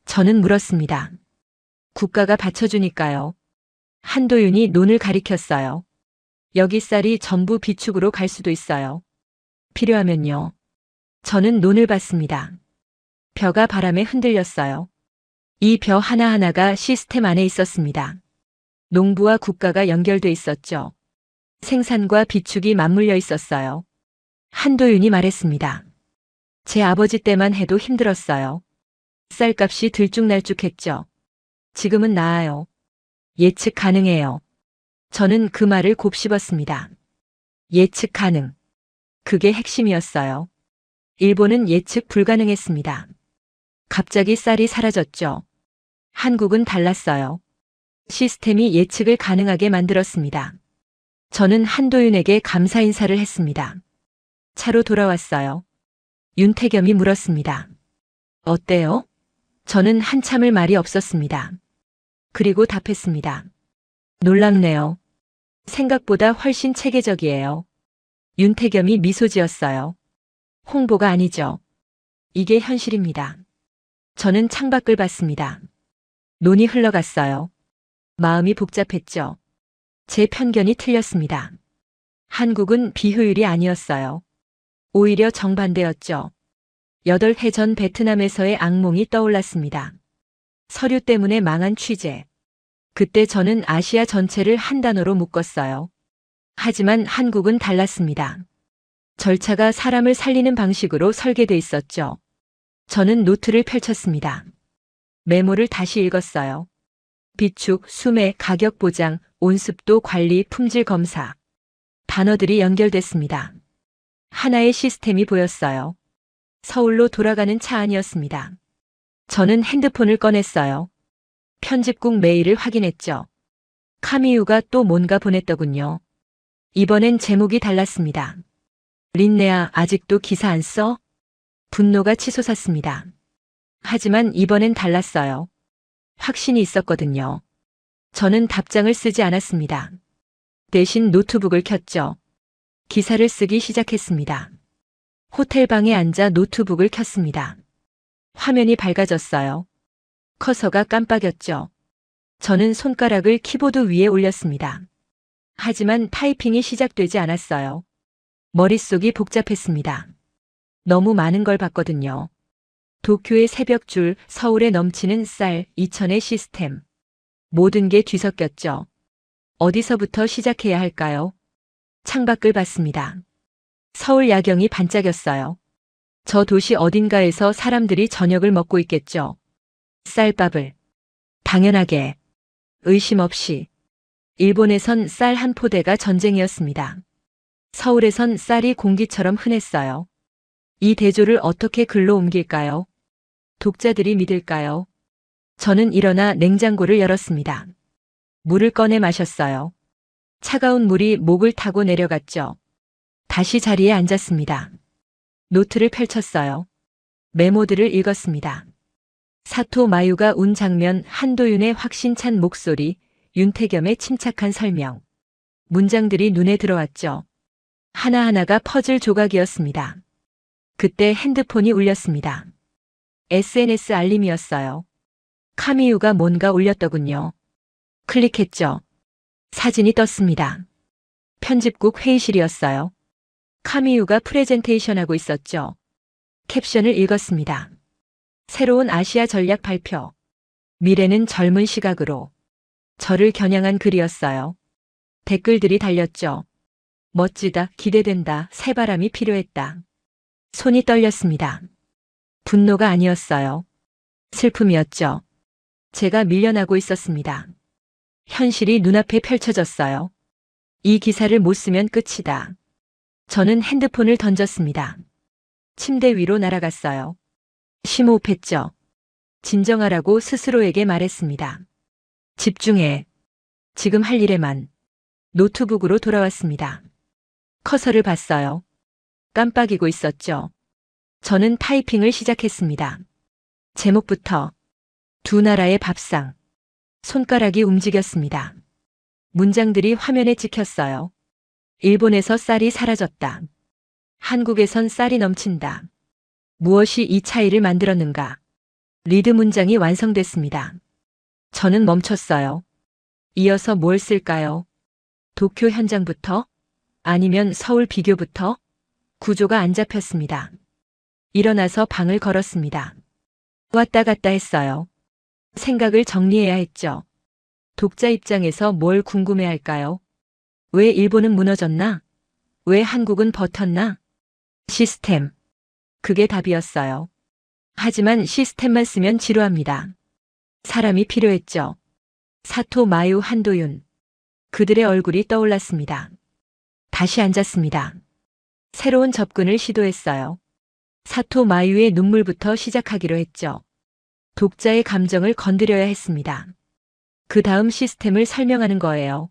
저는 물었습니다. 국가가 받쳐주니까요. 한도윤이 논을 가리켰어요. 여기 쌀이 전부 비축으로 갈 수도 있어요. 필요하면요. 저는 논을 봤습니다. 벼가 바람에 흔들렸어요. 이 벼 하나하나가 시스템 안에 있었습니다. 농부와 국가가 연결돼 있었죠. 생산과 비축이 맞물려 있었어요. 한도윤이 말했습니다. 제 아버지 때만 해도 힘들었어요. 쌀값이 들쭉날쭉했죠. 지금은 나아요. 예측 가능해요. 저는 그 말을 곱씹었습니다. 예측 가능. 그게 핵심이었어요. 일본은 예측 불가능했습니다. 갑자기 쌀이 사라졌죠. 한국은 달랐어요. 시스템이 예측을 가능하게 만들었습니다. 저는 한도윤에게 감사 인사를 했습니다. 차로 돌아왔어요. 윤태겸이 물었습니다. 어때요? 저는 한참을 말이 없었습니다. 그리고 답했습니다. 놀랍네요. 생각보다 훨씬 체계적이에요. 윤태겸이 미소 지었어요. 홍보가 아니죠. 이게 현실입니다. 저는 창밖을 봤습니다. 논이 흘러갔어요. 마음이 복잡했죠. 제 편견이 틀렸습니다. 한국은 비효율이 아니었어요. 오히려 정반대였죠. 8해 전 베트남에서의 악몽이 떠올랐습니다. 서류 때문에 망한 취재. 그때 저는 아시아 전체를 한 단어로 묶었어요. 하지만 한국은 달랐습니다. 절차가 사람을 살리는 방식으로 설계돼 있었죠. 저는 노트를 펼쳤습니다. 메모를 다시 읽었어요. 비축, 수매, 가격 보장, 온습도 관리, 품질 검사. 단어들이 연결됐습니다. 하나의 시스템이 보였어요. 서울로 돌아가는 차 안이었습니다. 저는 핸드폰을 꺼냈어요. 편집국 메일을 확인했죠. 카미유가 또 뭔가 보냈더군요. 이번엔 제목이 달랐습니다. 린네아, 아직도 기사 안 써? 분노가 치솟았습니다. 하지만 이번엔 달랐어요. 확신이 있었거든요. 저는 답장을 쓰지 않았습니다. 대신 노트북을 켰죠. 기사를 쓰기 시작했습니다. 호텔방에 앉아 노트북을 켰습니다. 화면이 밝아졌어요. 커서가 깜빡였죠. 저는 손가락을 키보드 위에 올렸습니다. 하지만 타이핑이 시작되지 않았어요. 머릿속이 복잡했습니다. 너무 많은 걸 봤거든요. 도쿄의 새벽줄, 서울에 넘치는 쌀, 이천의 시스템. 모든 게 뒤섞였죠. 어디서부터 시작해야 할까요? 창밖을 봤습니다. 서울 야경이 반짝였어요. 저 도시 어딘가에서 사람들이 저녁을 먹고 있겠죠. 쌀밥을. 당연하게. 의심 없이. 일본에선 쌀 한 포대가 전쟁이었습니다. 서울에선 쌀이 공기처럼 흔했어요. 이 대조를 어떻게 글로 옮길까요? 독자들이 믿을까요? 저는 일어나 냉장고를 열었습니다. 물을 꺼내 마셨어요. 차가운 물이 목을 타고 내려갔죠. 다시 자리에 앉았습니다. 노트를 펼쳤어요. 메모들을 읽었습니다. 사토 마유가 운 장면, 한도윤의 확신찬 목소리, 윤태겸의 침착한 설명. 문장들이 눈에 들어왔죠. 하나하나가 퍼즐 조각이었습니다. 그때 핸드폰이 울렸습니다. SNS 알림이었어요. 카미유가 뭔가 올렸더군요. 클릭했죠. 사진이 떴습니다. 편집국 회의실이었어요. 카미유가 프레젠테이션하고 있었죠. 캡션을 읽었습니다. 새로운 아시아 전략 발표. 미래는 젊은 시각으로. 저를 겨냥한 글이었어요. 댓글들이 달렸죠. 멋지다, 기대된다, 새바람이 필요했다. 손이 떨렸습니다. 분노가 아니었어요. 슬픔이었죠. 제가 밀려나고 있었습니다. 현실이 눈앞에 펼쳐졌어요. 이 기사를 못 쓰면 끝이다. 저는 핸드폰을 던졌습니다. 침대 위로 날아갔어요. 심호흡했죠. 진정하라고 스스로에게 말했습니다. 집중해. 지금 할 일에만. 노트북으로 돌아왔습니다. 커서를 봤어요. 깜빡이고 있었죠. 저는 타이핑을 시작했습니다. 제목부터 두 나라의 밥상. 손가락이 움직였습니다. 문장들이 화면에 찍혔어요. 일본에서 쌀이 사라졌다. 한국에선 쌀이 넘친다. 무엇이 이 차이를 만들었는가? 리드 문장이 완성됐습니다. 저는 멈췄어요. 이어서 뭘 쓸까요? 도쿄 현장부터? 아니면 서울 비교부터? 구조가 안 잡혔습니다. 일어나서 방을 걸었습니다. 왔다 갔다 했어요. 생각을 정리해야 했죠. 독자 입장에서 뭘 궁금해할까요? 왜 일본은 무너졌나? 왜 한국은 버텼나? 시스템. 그게 답이었어요. 하지만 시스템만 쓰면 지루합니다. 사람이 필요했죠. 사토 마유 한도윤. 그들의 얼굴이 떠올랐습니다. 다시 앉았습니다. 새로운 접근을 시도했어요. 사토 마유의 눈물부터 시작하기로 했죠. 독자의 감정을 건드려야 했습니다. 그 다음 시스템을 설명하는 거예요.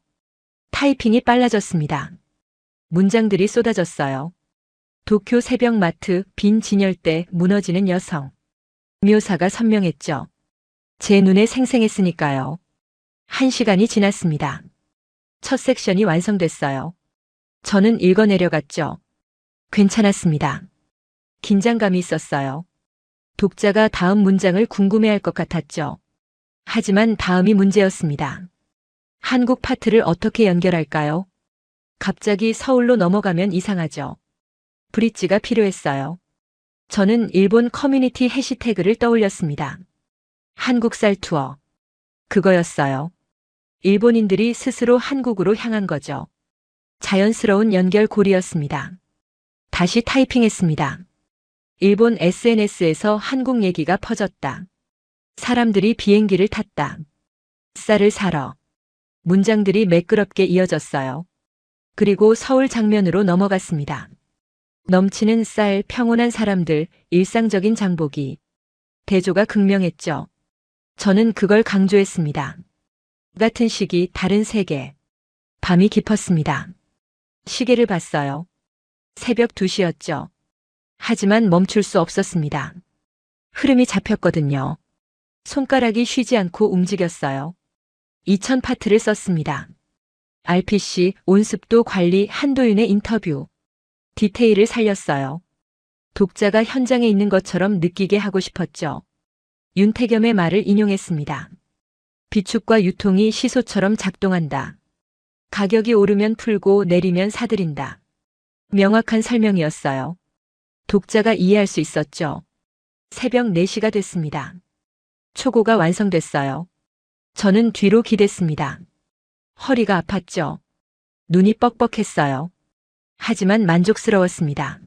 타이핑이 빨라졌습니다. 문장들이 쏟아졌어요. 도쿄 새벽 마트, 빈 진열대, 무너지는 여성. 묘사가 선명했죠. 제 눈에 생생했으니까요. 1시간이 지났습니다. 첫 섹션이 완성됐어요. 저는 읽어내려갔죠. 괜찮았습니다. 긴장감이 있었어요. 독자가 다음 문장을 궁금해할 것 같았죠. 하지만 다음이 문제였습니다. 한국 파트를 어떻게 연결할까요? 갑자기 서울로 넘어가면 이상하죠. 브릿지가 필요했어요. 저는 일본 커뮤니티 해시태그를 떠올렸습니다. 한국살 투어. 그거였어요. 일본인들이 스스로 한국으로 향한 거죠. 자연스러운 연결고리였습니다. 다시 타이핑했습니다. 일본 SNS에서 한국 얘기가 퍼졌다. 사람들이 비행기를 탔다. 쌀을 사러. 문장들이 매끄럽게 이어졌어요. 그리고 서울 장면으로 넘어갔습니다. 넘치는 쌀, 평온한 사람들, 일상적인 장보기. 대조가 극명했죠. 저는 그걸 강조했습니다. 같은 시기, 다른 세계. 밤이 깊었습니다. 시계를 봤어요. 새벽 2시였죠. 하지만 멈출 수 없었습니다. 흐름이 잡혔거든요. 손가락이 쉬지 않고 움직였어요. 2000 파트를 썼습니다. RPC, 온습도 관리, 한도윤의 인터뷰. 디테일을 살렸어요. 독자가 현장에 있는 것처럼 느끼게 하고 싶었죠. 윤태겸의 말을 인용했습니다. 비축과 유통이 시소처럼 작동한다. 가격이 오르면 풀고 내리면 사들인다. 명확한 설명이었어요. 독자가 이해할 수 있었죠. 새벽 4시가 됐습니다. 초고가 완성됐어요. 저는 뒤로 기댔습니다. 허리가 아팠죠. 눈이 뻑뻑했어요. 하지만 만족스러웠습니다.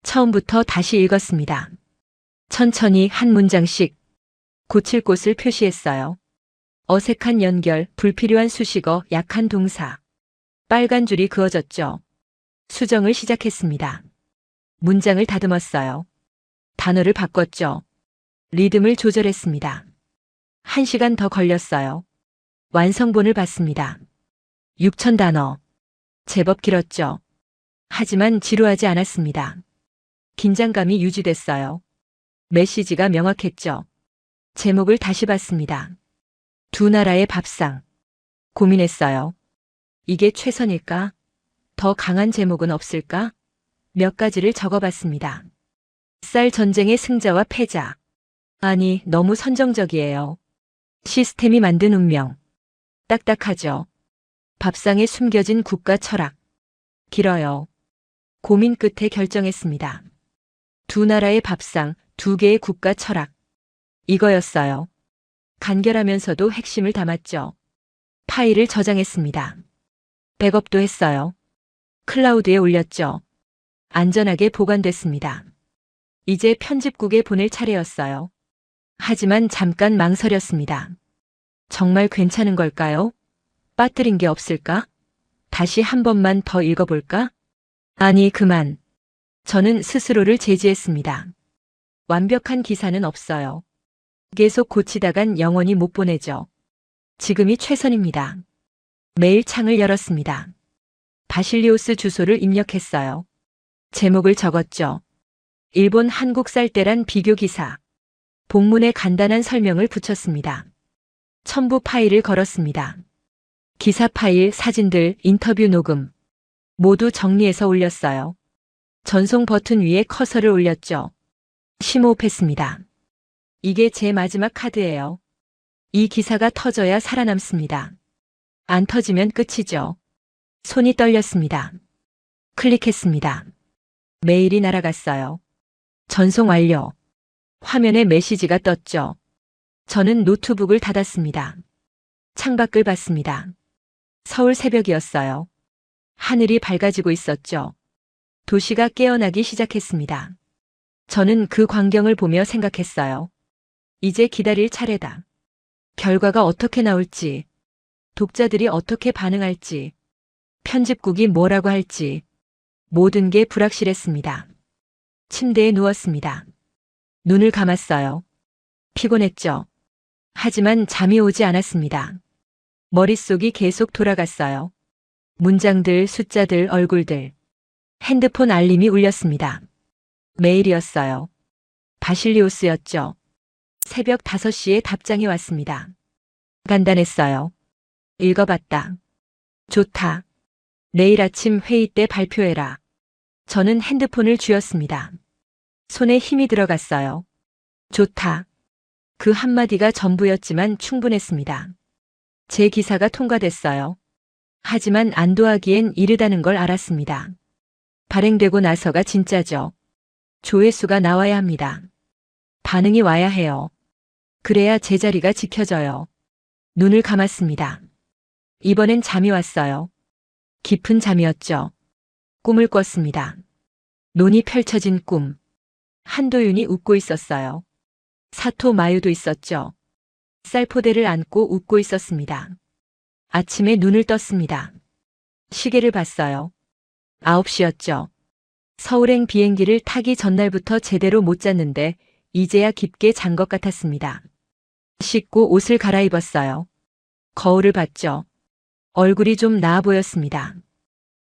처음부터 다시 읽었습니다. 천천히 한 문장씩 고칠 곳을 표시했어요. 어색한 연결, 불필요한 수식어, 약한 동사. 빨간 줄이 그어졌죠. 수정을 시작했습니다. 문장을 다듬었어요. 단어를 바꿨죠. 리듬을 조절했습니다. 1시간 더 걸렸어요. 완성본을 봤습니다. 6000단어. 제법 길었죠. 하지만 지루하지 않았습니다. 긴장감이 유지됐어요. 메시지가 명확했죠. 제목을 다시 봤습니다. 두 나라의 밥상. 고민했어요. 이게 최선일까? 더 강한 제목은 없을까? 몇 가지를 적어봤습니다. 쌀 전쟁의 승자와 패자. 아니, 너무 선정적이에요. 시스템이 만든 운명. 딱딱하죠. 밥상에 숨겨진 국가 철학. 길어요. 고민 끝에 결정했습니다. 두 나라의 밥상, 두 개의 국가 철학. 이거였어요. 간결하면서도 핵심을 담았죠. 파일을 저장했습니다. 백업도 했어요. 클라우드에 올렸죠. 안전하게 보관됐습니다. 이제 편집국에 보낼 차례였어요. 하지만 잠깐 망설였습니다. 정말 괜찮은 걸까요? 빠뜨린 게 없을까? 다시 한 번만 더 읽어볼까? 아니, 그만. 저는 스스로를 제지했습니다. 완벽한 기사는 없어요. 계속 고치다간 영원히 못 보내죠. 지금이 최선입니다. 메일 창을 열었습니다. 바실리오스 주소를 입력했어요. 제목을 적었죠. 일본 한국 쌀때란 비교 기사. 본문에 간단한 설명을 붙였습니다. 첨부 파일을 걸었습니다. 기사 파일, 사진들, 인터뷰 녹음. 모두 정리해서 올렸어요. 전송 버튼 위에 커서를 올렸죠. 심호흡했습니다. 이게 제 마지막 카드예요. 이 기사가 터져야 살아남습니다. 안 터지면 끝이죠. 손이 떨렸습니다. 클릭했습니다. 메일이 날아갔어요. 전송 완료. 화면에 메시지가 떴죠. 저는 노트북을 닫았습니다. 창밖을 봤습니다. 서울 새벽이었어요. 하늘이 밝아지고 있었죠. 도시가 깨어나기 시작했습니다. 저는 그 광경을 보며 생각했어요. 이제 기다릴 차례다. 결과가 어떻게 나올지, 독자들이 어떻게 반응할지, 편집국이 뭐라고 할지, 모든 게 불확실했습니다. 침대에 누웠습니다. 눈을 감았어요. 피곤했죠. 하지만 잠이 오지 않았습니다. 머릿속이 계속 돌아갔어요. 문장들, 숫자들, 얼굴들. 핸드폰 알림이 울렸습니다. 메일이었어요. 바실리오스였죠. 새벽 5시에 답장이 왔습니다. 간단했어요. 읽어봤다. 좋다. 내일 아침 회의 때 발표해라. 저는 핸드폰을 쥐었습니다. 손에 힘이 들어갔어요. 좋다. 그 한마디가 전부였지만 충분했습니다. 제 기사가 통과됐어요. 하지만 안도하기엔 이르다는 걸 알았습니다. 발행되고 나서가 진짜죠. 조회수가 나와야 합니다. 반응이 와야 해요. 그래야 제자리가 지켜져요. 눈을 감았습니다. 이번엔 잠이 왔어요. 깊은 잠이었죠. 꿈을 꿨습니다. 논이 펼쳐진 꿈. 한도윤이 웃고 있었어요. 사토 마유도 있었죠. 쌀포대를 안고 웃고 있었습니다. 아침에 눈을 떴습니다. 시계를 봤어요. 9시였죠. 서울행 비행기를 타기 전날부터 제대로 못 잤는데 이제야 깊게 잔 것 같았습니다. 씻고 옷을 갈아입었어요. 거울을 봤죠. 얼굴이 좀 나아 보였습니다.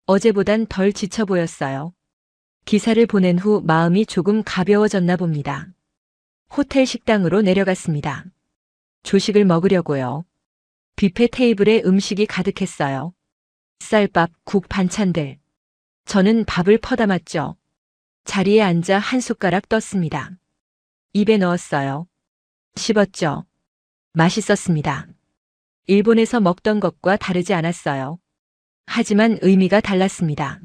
어제보단 덜 지쳐 보였어요. 기사를 보낸 후 마음이 조금 가벼워졌나 봅니다. 호텔 식당으로 내려갔습니다. 조식을 먹으려고요. 뷔페 테이블에 음식이 가득했어요. 쌀밥, 국, 반찬들. 저는 밥을 퍼담았죠. 자리에 앉아 한 숟가락 떴습니다. 입에 넣었어요. 씹었죠. 맛있었습니다. 일본에서 먹던 것과 다르지 않았어요. 하지만 의미가 달랐습니다.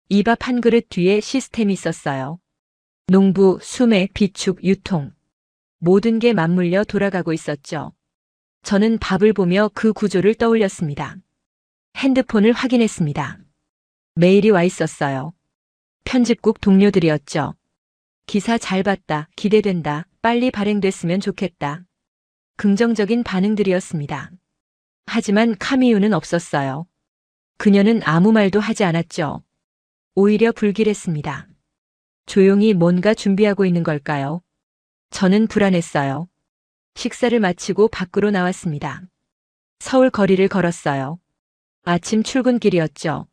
이 밥 한 그릇 뒤에 시스템이 있었어요. 농부, 수매, 비축, 유통. 모든 게 맞물려 돌아가고 있었죠. 저는 밥을 보며 그 구조를 떠올렸습니다. 핸드폰을 확인했습니다. 메일이 와 있었어요. 편집국 동료들이었죠. 기사 잘 봤다, 기대된다, 빨리 발행됐으면 좋겠다. 긍정적인 반응들이었습니다. 하지만 카미유는 없었어요. 그녀는 아무 말도 하지 않았죠. 오히려 불길했습니다. 조용히 뭔가 준비하고 있는 걸까요? 저는 불안했어요. 식사를 마치고 밖으로 나왔습니다. 서울 거리를 걸었어요. 아침 출근길이었죠.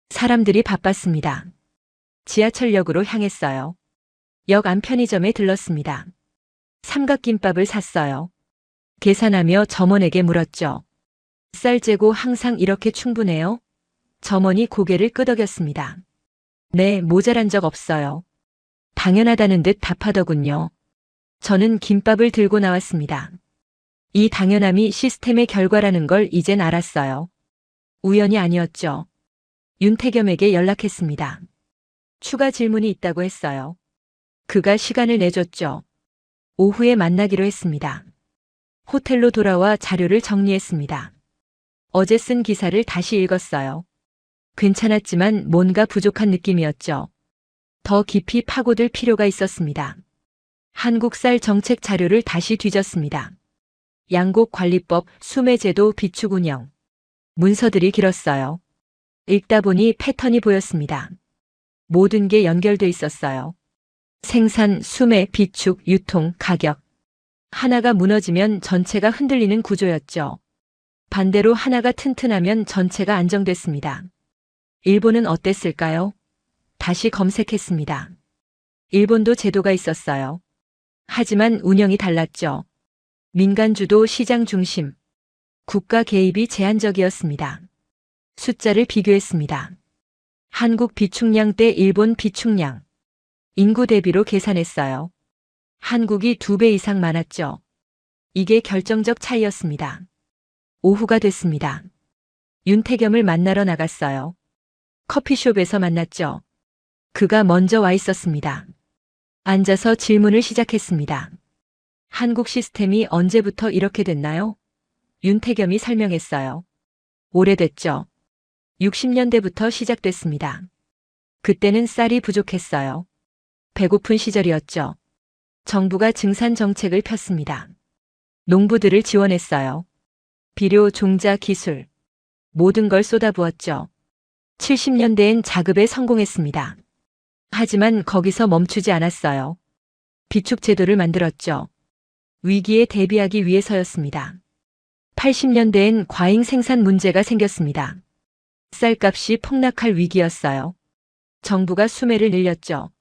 사람들이 바빴습니다. 지하철역으로 향했어요. 역 안 편의점에 들렀습니다. 삼각김밥을 샀어요. 계산하며 점원에게 물었죠. 쌀 재고 항상 이렇게 충분해요? 점원이 고개를 끄덕였습니다. 네, 모자란 적 없어요. 당연하다는 듯 답하더군요. 저는 김밥을 들고 나왔습니다. 이 당연함이 시스템의 결과라는 걸 이젠 알았어요. 우연이 아니었죠. 윤태겸에게 연락했습니다. 추가 질문이 있다고 했어요. 그가 시간을 내줬죠. 오후에 만나기로 했습니다. 호텔로 돌아와 자료를 정리했습니다. 어제 쓴 기사를 다시 읽었어요. 괜찮았지만 뭔가 부족한 느낌이었죠. 더 깊이 파고들 필요가 있었습니다. 한국쌀 정책 자료를 다시 뒤졌습니다. 양곡관리법, 수매제도, 비축 운영. 문서들이 길었어요. 읽다 보니 패턴이 보였습니다. 모든 게 연결돼 있었어요. 생산, 수매, 비축, 유통, 가격. 하나가 무너지면 전체가 흔들리는 구조였죠. 반대로 하나가 튼튼하면 전체가 안정됐습니다. 일본은 어땠을까요? 다시 검색했습니다. 일본도 제도가 있었어요. 하지만 운영이 달랐죠. 민간주도 시장 중심. 국가 개입이 제한적이었습니다. 숫자를 비교했습니다. 한국 비축량 대 일본 비축량. 인구 대비로 계산했어요. 한국이 2배 이상 많았죠. 이게 결정적 차이였습니다. 오후가 됐습니다. 윤태겸을 만나러 나갔어요. 커피숍에서 만났죠. 그가 먼저 와 있었습니다. 앉아서 질문을 시작했습니다. 한국 시스템이 언제부터 이렇게 됐나요? 윤태겸이 설명했어요. 오래됐죠. 60년대부터 시작됐습니다. 그때는 쌀이 부족했어요. 배고픈 시절이었죠. 정부가 증산 정책을 폈습니다. 농부들을 지원했어요. 비료, 종자, 기술. 모든 걸 쏟아부었죠. 70년대엔 자급에 성공했습니다. 하지만 거기서 멈추지 않았어요. 비축 제도를 만들었죠. 위기에 대비하기 위해서였습니다. 80년대엔 과잉 생산 문제가 생겼습니다. 쌀값이 폭락할 위기였어요. 정부가 수매를 늘렸죠.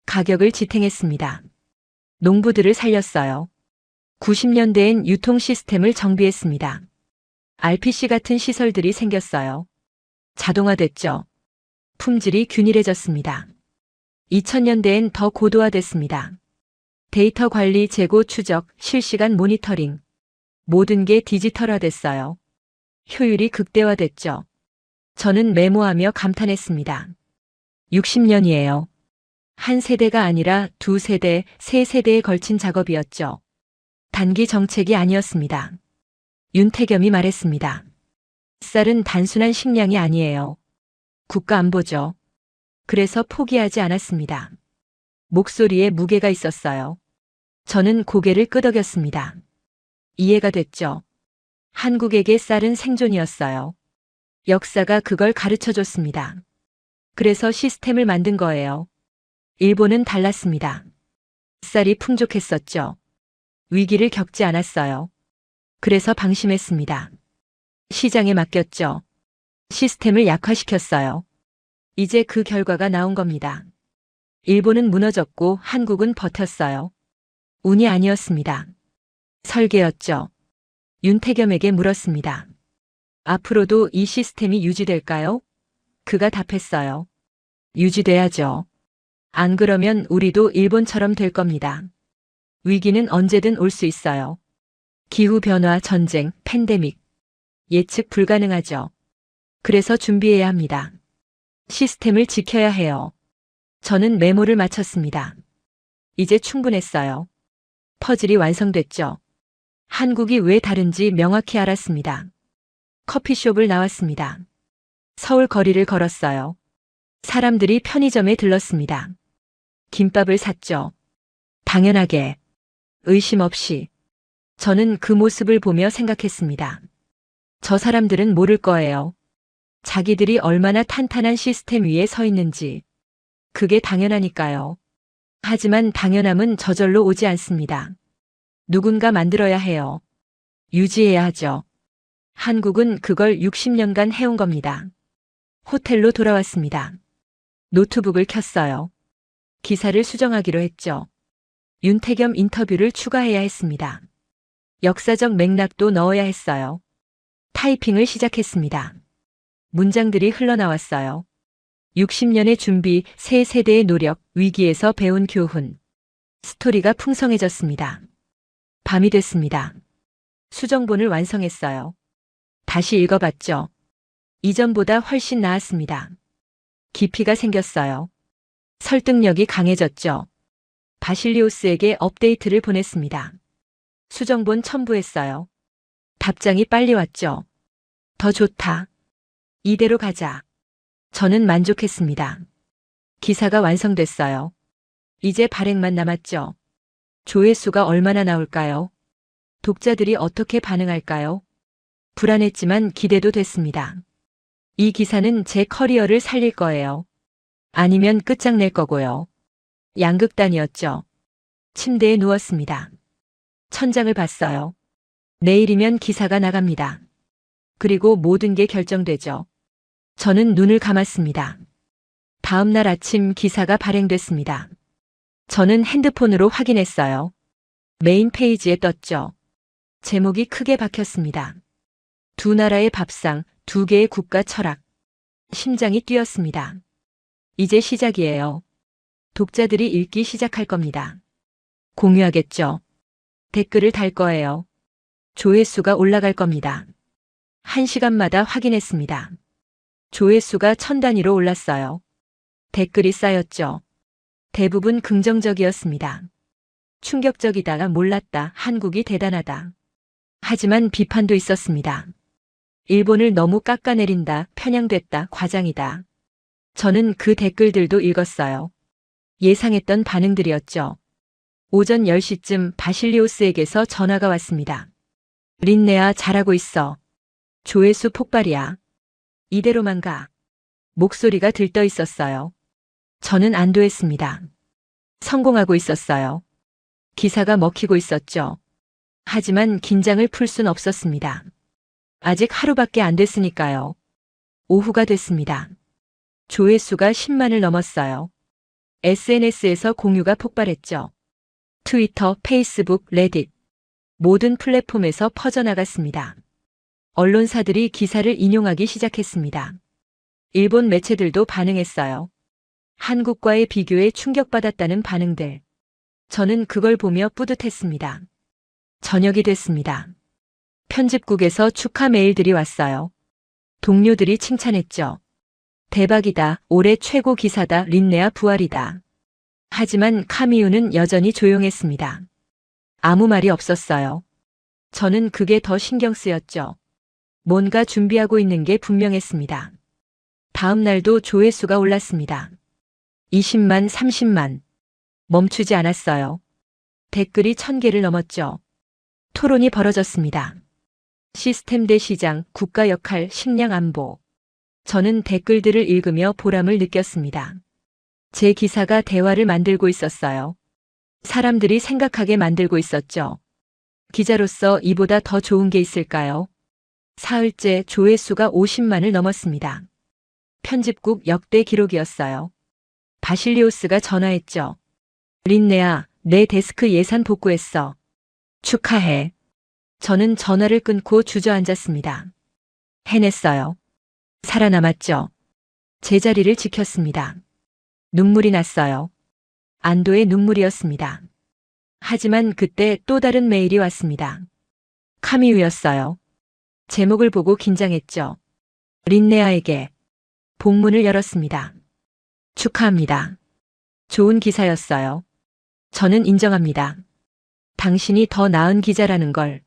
가격을 지탱했습니다. 농부들을 살렸어요. 90년대엔 유통 시스템을 정비했습니다. RPC 같은 시설들이 생겼어요. 자동화됐죠. 품질이 균일해졌습니다. 2000년대엔 더 고도화됐습니다. 데이터 관리, 재고, 추적, 실시간 모니터링. 모든 게 디지털화됐어요. 효율이 극대화됐죠. 저는 메모하며 감탄했습니다. 60년이에요. 한 세대가 아니라 두 세대, 세 세대에 걸친 작업이었죠. 단기 정책이 아니었습니다. 윤태겸이 말했습니다. 쌀은 단순한 식량이 아니에요. 국가 안보죠. 그래서 포기하지 않았습니다. 목소리에 무게가 있었어요. 저는 고개를 끄덕였습니다. 이해가 됐죠. 한국에게 쌀은 생존이었어요. 역사가 그걸 가르쳐 줬습니다. 그래서 시스템을 만든 거예요. 일본은 달랐습니다. 쌀이 풍족했었죠. 위기를 겪지 않았어요. 그래서 방심했습니다. 시장에 맡겼죠. 시스템을 약화시켰어요. 이제 그 결과가 나온 겁니다. 일본은 무너졌고 한국은 버텼어요. 운이 아니었습니다. 설계였죠. 윤태겸에게 물었습니다. 앞으로도 이 시스템이 유지될까요? 그가 답했어요. 유지돼야죠. 안 그러면 우리도 일본처럼 될 겁니다. 위기는 언제든 올 수 있어요. 기후변화, 전쟁, 팬데믹. 예측 불가능하죠. 그래서 준비해야 합니다. 시스템을 지켜야 해요. 저는 메모를 마쳤습니다. 이제 충분했어요. 퍼즐이 완성됐죠. 한국이 왜 다른지 명확히 알았습니다. 커피숍을 나왔습니다. 서울 거리를 걸었어요. 사람들이 편의점에 들렀습니다. 김밥을 샀죠. 당연하게, 의심 없이. 저는 그 모습을 보며 생각했습니다. 저 사람들은 모를 거예요. 자기들이 얼마나 탄탄한 시스템 위에 서 있는지. 그게 당연하니까요. 하지만 당연함은 저절로 오지 않습니다. 누군가 만들어야 해요. 유지해야 하죠. 한국은 그걸 60년간 해온 겁니다. 호텔로 돌아왔습니다. 노트북을 켰어요. 기사를 수정하기로 했죠. 윤태겸 인터뷰를 추가해야 했습니다. 역사적 맥락도 넣어야 했어요. 타이핑을 시작했습니다. 문장들이 흘러나왔어요. 60년의 준비, 세 세대의 노력, 위기에서 배운 교훈. 스토리가 풍성해졌습니다. 밤이 됐습니다. 수정본을 완성했어요. 다시 읽어봤죠. 이전보다 훨씬 나았습니다. 깊이가 생겼어요. 설득력이 강해졌죠. 바실리오스에게 업데이트를 보냈습니다. 수정본 첨부했어요. 답장이 빨리 왔죠. 더 좋다. 이대로 가자. 저는 만족했습니다. 기사가 완성됐어요. 이제 발행만 남았죠. 조회수가 얼마나 나올까요? 독자들이 어떻게 반응할까요? 불안했지만 기대도 됐습니다. 이 기사는 제 커리어를 살릴 거예요. 아니면 끝장낼 거고요. 양극단이었죠. 침대에 누웠습니다. 천장을 봤어요. 내일이면 기사가 나갑니다. 그리고 모든 게 결정되죠. 저는 눈을 감았습니다. 다음 날 아침 기사가 발행됐습니다. 저는 핸드폰으로 확인했어요. 메인 페이지에 떴죠. 제목이 크게 박혔습니다. 두 나라의 밥상, 두 개의 국가 철학. 심장이 뛰었습니다. 이제 시작이에요. 독자들이 읽기 시작할 겁니다. 공유하겠죠. 댓글을 달 거예요. 조회수가 올라갈 겁니다. 1시간마다 확인했습니다. 조회수가 1000단위로 올랐어요. 댓글이 쌓였죠. 대부분 긍정적이었습니다. 충격적이다, 몰랐다, 한국이 대단하다. 하지만 비판도 있었습니다. 일본을 너무 깎아내린다, 편향됐다, 과장이다. 저는 그 댓글들도 읽었어요. 예상했던 반응들이었죠. 오전 10시쯤 바실리오스에게서 전화가 왔습니다. 린네아, 잘하고 있어. 조회수 폭발이야. 이대로만 가. 목소리가 들떠 있었어요. 저는 안도했습니다. 성공하고 있었어요. 기사가 먹히고 있었죠. 하지만 긴장을 풀 순 없었습니다. 아직 하루밖에 안 됐으니까요. 오후가 됐습니다. 조회수가 10만을 넘었어요. SNS에서 공유가 폭발했죠. 트위터, 페이스북, 레딧 모든 플랫폼에서 퍼져나갔습니다. 언론사들이 기사를 인용하기 시작했습니다. 일본 매체들도 반응했어요. 한국과의 비교에 충격받았다는 반응들. 저는 그걸 보며 뿌듯했습니다. 저녁이 됐습니다. 편집국에서 축하 메일들이 왔어요. 동료들이 칭찬했죠. 대박이다. 올해 최고 기사다. 린네아 부활이다. 하지만 카미우는 여전히 조용했습니다. 아무 말이 없었어요. 저는 그게 더 신경 쓰였죠. 뭔가 준비하고 있는 게 분명했습니다. 다음 날도 조회수가 올랐습니다. 20만, 30만. 멈추지 않았어요. 댓글이 1000개를 넘었죠. 토론이 벌어졌습니다. 시스템 대 시장, 국가 역할, 식량 안보. 저는 댓글들을 읽으며 보람을 느꼈습니다. 제 기사가 대화를 만들고 있었어요. 사람들이 생각하게 만들고 있었죠. 기자로서 이보다 더 좋은 게 있을까요? 사흘째 조회수가 50만을 넘었습니다. 편집국 역대 기록이었어요. 바실리오스가 전화했죠. 린네아, 내 데스크 예산 복구했어. 축하해. 저는 전화를 끊고 주저앉았습니다. 해냈어요. 살아남았죠. 제자리를 지켰습니다. 눈물이 났어요. 안도의 눈물이었습니다. 하지만 그때 또 다른 메일이 왔습니다. 카미우였어요. 제목을 보고 긴장했죠. 린네아에게. 복문을 열었습니다. 축하합니다. 좋은 기사였어요. 저는 인정합니다. 당신이 더 나은 기자라는 걸.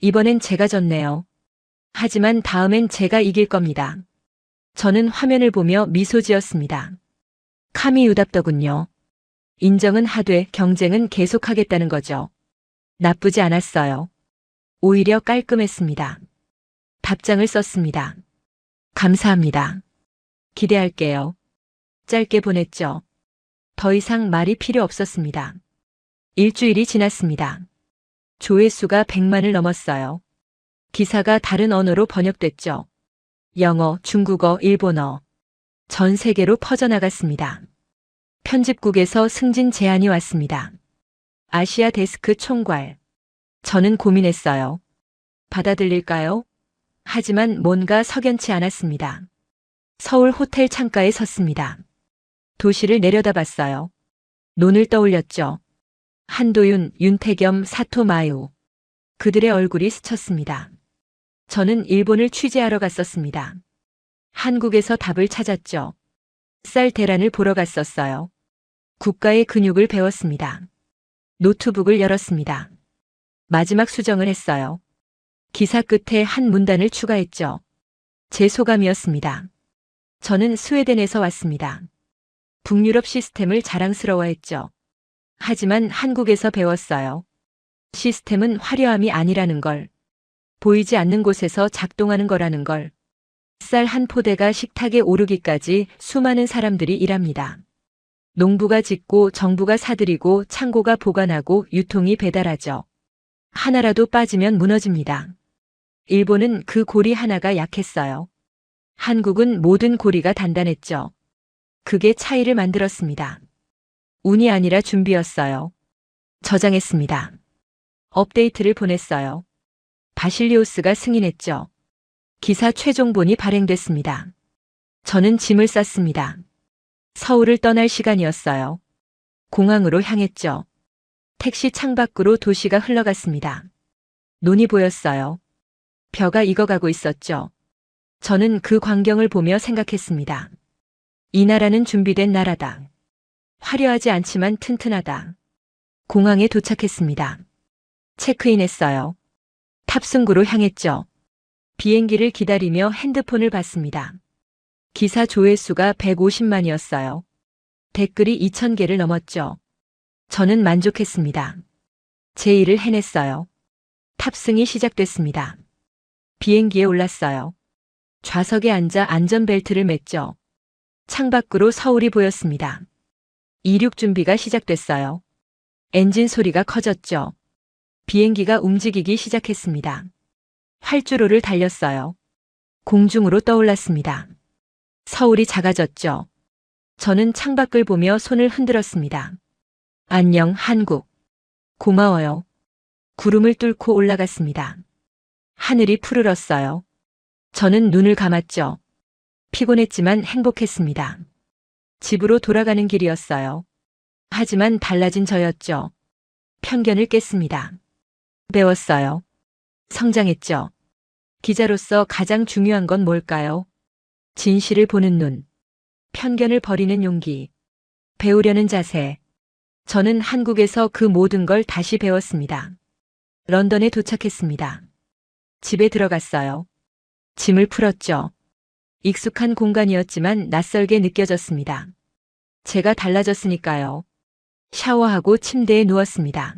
이번엔 제가 졌네요. 하지만 다음엔 제가 이길 겁니다. 저는 화면을 보며 미소 지었습니다. 카미우답더군요. 인정은 하되 경쟁은 계속하겠다는 거죠. 나쁘지 않았어요. 오히려 깔끔했습니다. 답장을 썼습니다. 감사합니다. 기대할게요. 짧게 보냈죠. 더 이상 말이 필요 없었습니다. 일주일이 지났습니다. 조회수가 100만을 넘었어요. 기사가 다른 언어로 번역됐죠. 영어, 중국어, 일본어. 전 세계로 퍼져나갔습니다. 편집국에서 승진 제안이 왔습니다. 아시아 데스크 총괄. 저는 고민했어요. 받아들일까요? 하지만 뭔가 석연치 않았습니다. 서울 호텔 창가에 섰습니다. 도시를 내려다봤어요. 논을 떠올렸죠. 한도윤, 윤태겸, 사토마요. 그들의 얼굴이 스쳤습니다. 저는 일본을 취재하러 갔었습니다. 한국에서 답을 찾았죠. 쌀 대란을 보러 갔었어요. 국가의 근육을 배웠습니다. 노트북을 열었습니다. 마지막 수정을 했어요. 기사 끝에 한 문단을 추가했죠. 제 소감이었습니다. 저는 스웨덴에서 왔습니다. 북유럽 시스템을 자랑스러워했죠. 하지만 한국에서 배웠어요. 시스템은 화려함이 아니라는 걸. 보이지 않는 곳에서 작동하는 거라는 걸. 쌀 한 포대가 식탁에 오르기까지 수많은 사람들이 일합니다. 농부가 짓고 정부가 사들이고 창고가 보관하고 유통이 배달하죠. 하나라도 빠지면 무너집니다. 일본은 그 고리 하나가 약했어요. 한국은 모든 고리가 단단했죠. 그게 차이를 만들었습니다. 운이 아니라 준비였어요. 저장했습니다. 업데이트를 보냈어요. 바실리오스가 승인했죠. 기사 최종본이 발행됐습니다. 저는 짐을 쌌습니다. 서울을 떠날 시간이었어요. 공항으로 향했죠. 택시 창밖으로 도시가 흘러갔습니다. 논이 보였어요. 벼가 익어가고 있었죠. 저는 그 광경을 보며 생각했습니다. 이 나라는 준비된 나라다. 화려하지 않지만 튼튼하다. 공항에 도착했습니다. 체크인했어요. 탑승구로 향했죠. 비행기를 기다리며 핸드폰을 봤습니다. 기사 조회수가 150만이었어요. 댓글이 2000개를 넘었죠. 저는 만족했습니다. 제 일을 해냈어요. 탑승이 시작됐습니다. 비행기에 올랐어요. 좌석에 앉아 안전벨트를 맸죠. 창밖으로 서울이 보였습니다. 이륙 준비가 시작됐어요. 엔진 소리가 커졌죠. 비행기가 움직이기 시작했습니다. 활주로를 달렸어요. 공중으로 떠올랐습니다. 서울이 작아졌죠. 저는 창밖을 보며 손을 흔들었습니다. 안녕, 한국. 고마워요. 구름을 뚫고 올라갔습니다. 하늘이 푸르렀어요. 저는 눈을 감았죠. 피곤했지만 행복했습니다. 집으로 돌아가는 길이었어요. 하지만 달라진 저였죠. 편견을 깼습니다. 배웠어요. 성장했죠. 기자로서 가장 중요한 건 뭘까요? 진실을 보는 눈, 편견을 버리는 용기, 배우려는 자세. 저는 한국에서 그 모든 걸 다시 배웠습니다. 런던에 도착했습니다. 집에 들어갔어요. 짐을 풀었죠. 익숙한 공간이었지만 낯설게 느껴졌습니다. 제가 달라졌으니까요. 샤워하고 침대에 누웠습니다.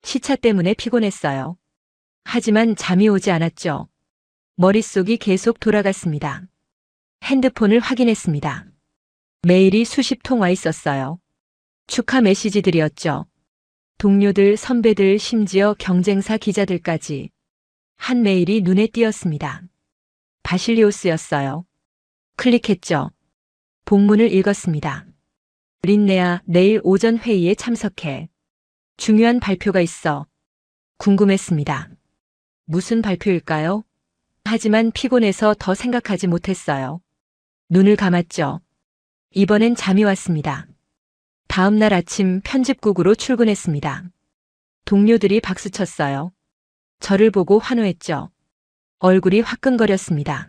시차 때문에 피곤했어요. 하지만 잠이 오지 않았죠. 머릿속이 계속 돌아갔습니다. 핸드폰을 확인했습니다. 메일이 수십 통 와 있었어요. 축하 메시지들이었죠. 동료들, 선배들, 심지어 경쟁사 기자들까지. 한 메일이 눈에 띄었습니다. 바실리오스였어요. 클릭했죠. 본문을 읽었습니다. 린네아, 내일 오전 회의에 참석해. 중요한 발표가 있어. 궁금했습니다. 무슨 발표일까요? 하지만 피곤해서 더 생각하지 못했어요. 눈을 감았죠. 이번엔 잠이 왔습니다. 다음 날 아침 편집국으로 출근했습니다. 동료들이 박수쳤어요. 저를 보고 환호했죠. 얼굴이 화끈거렸습니다.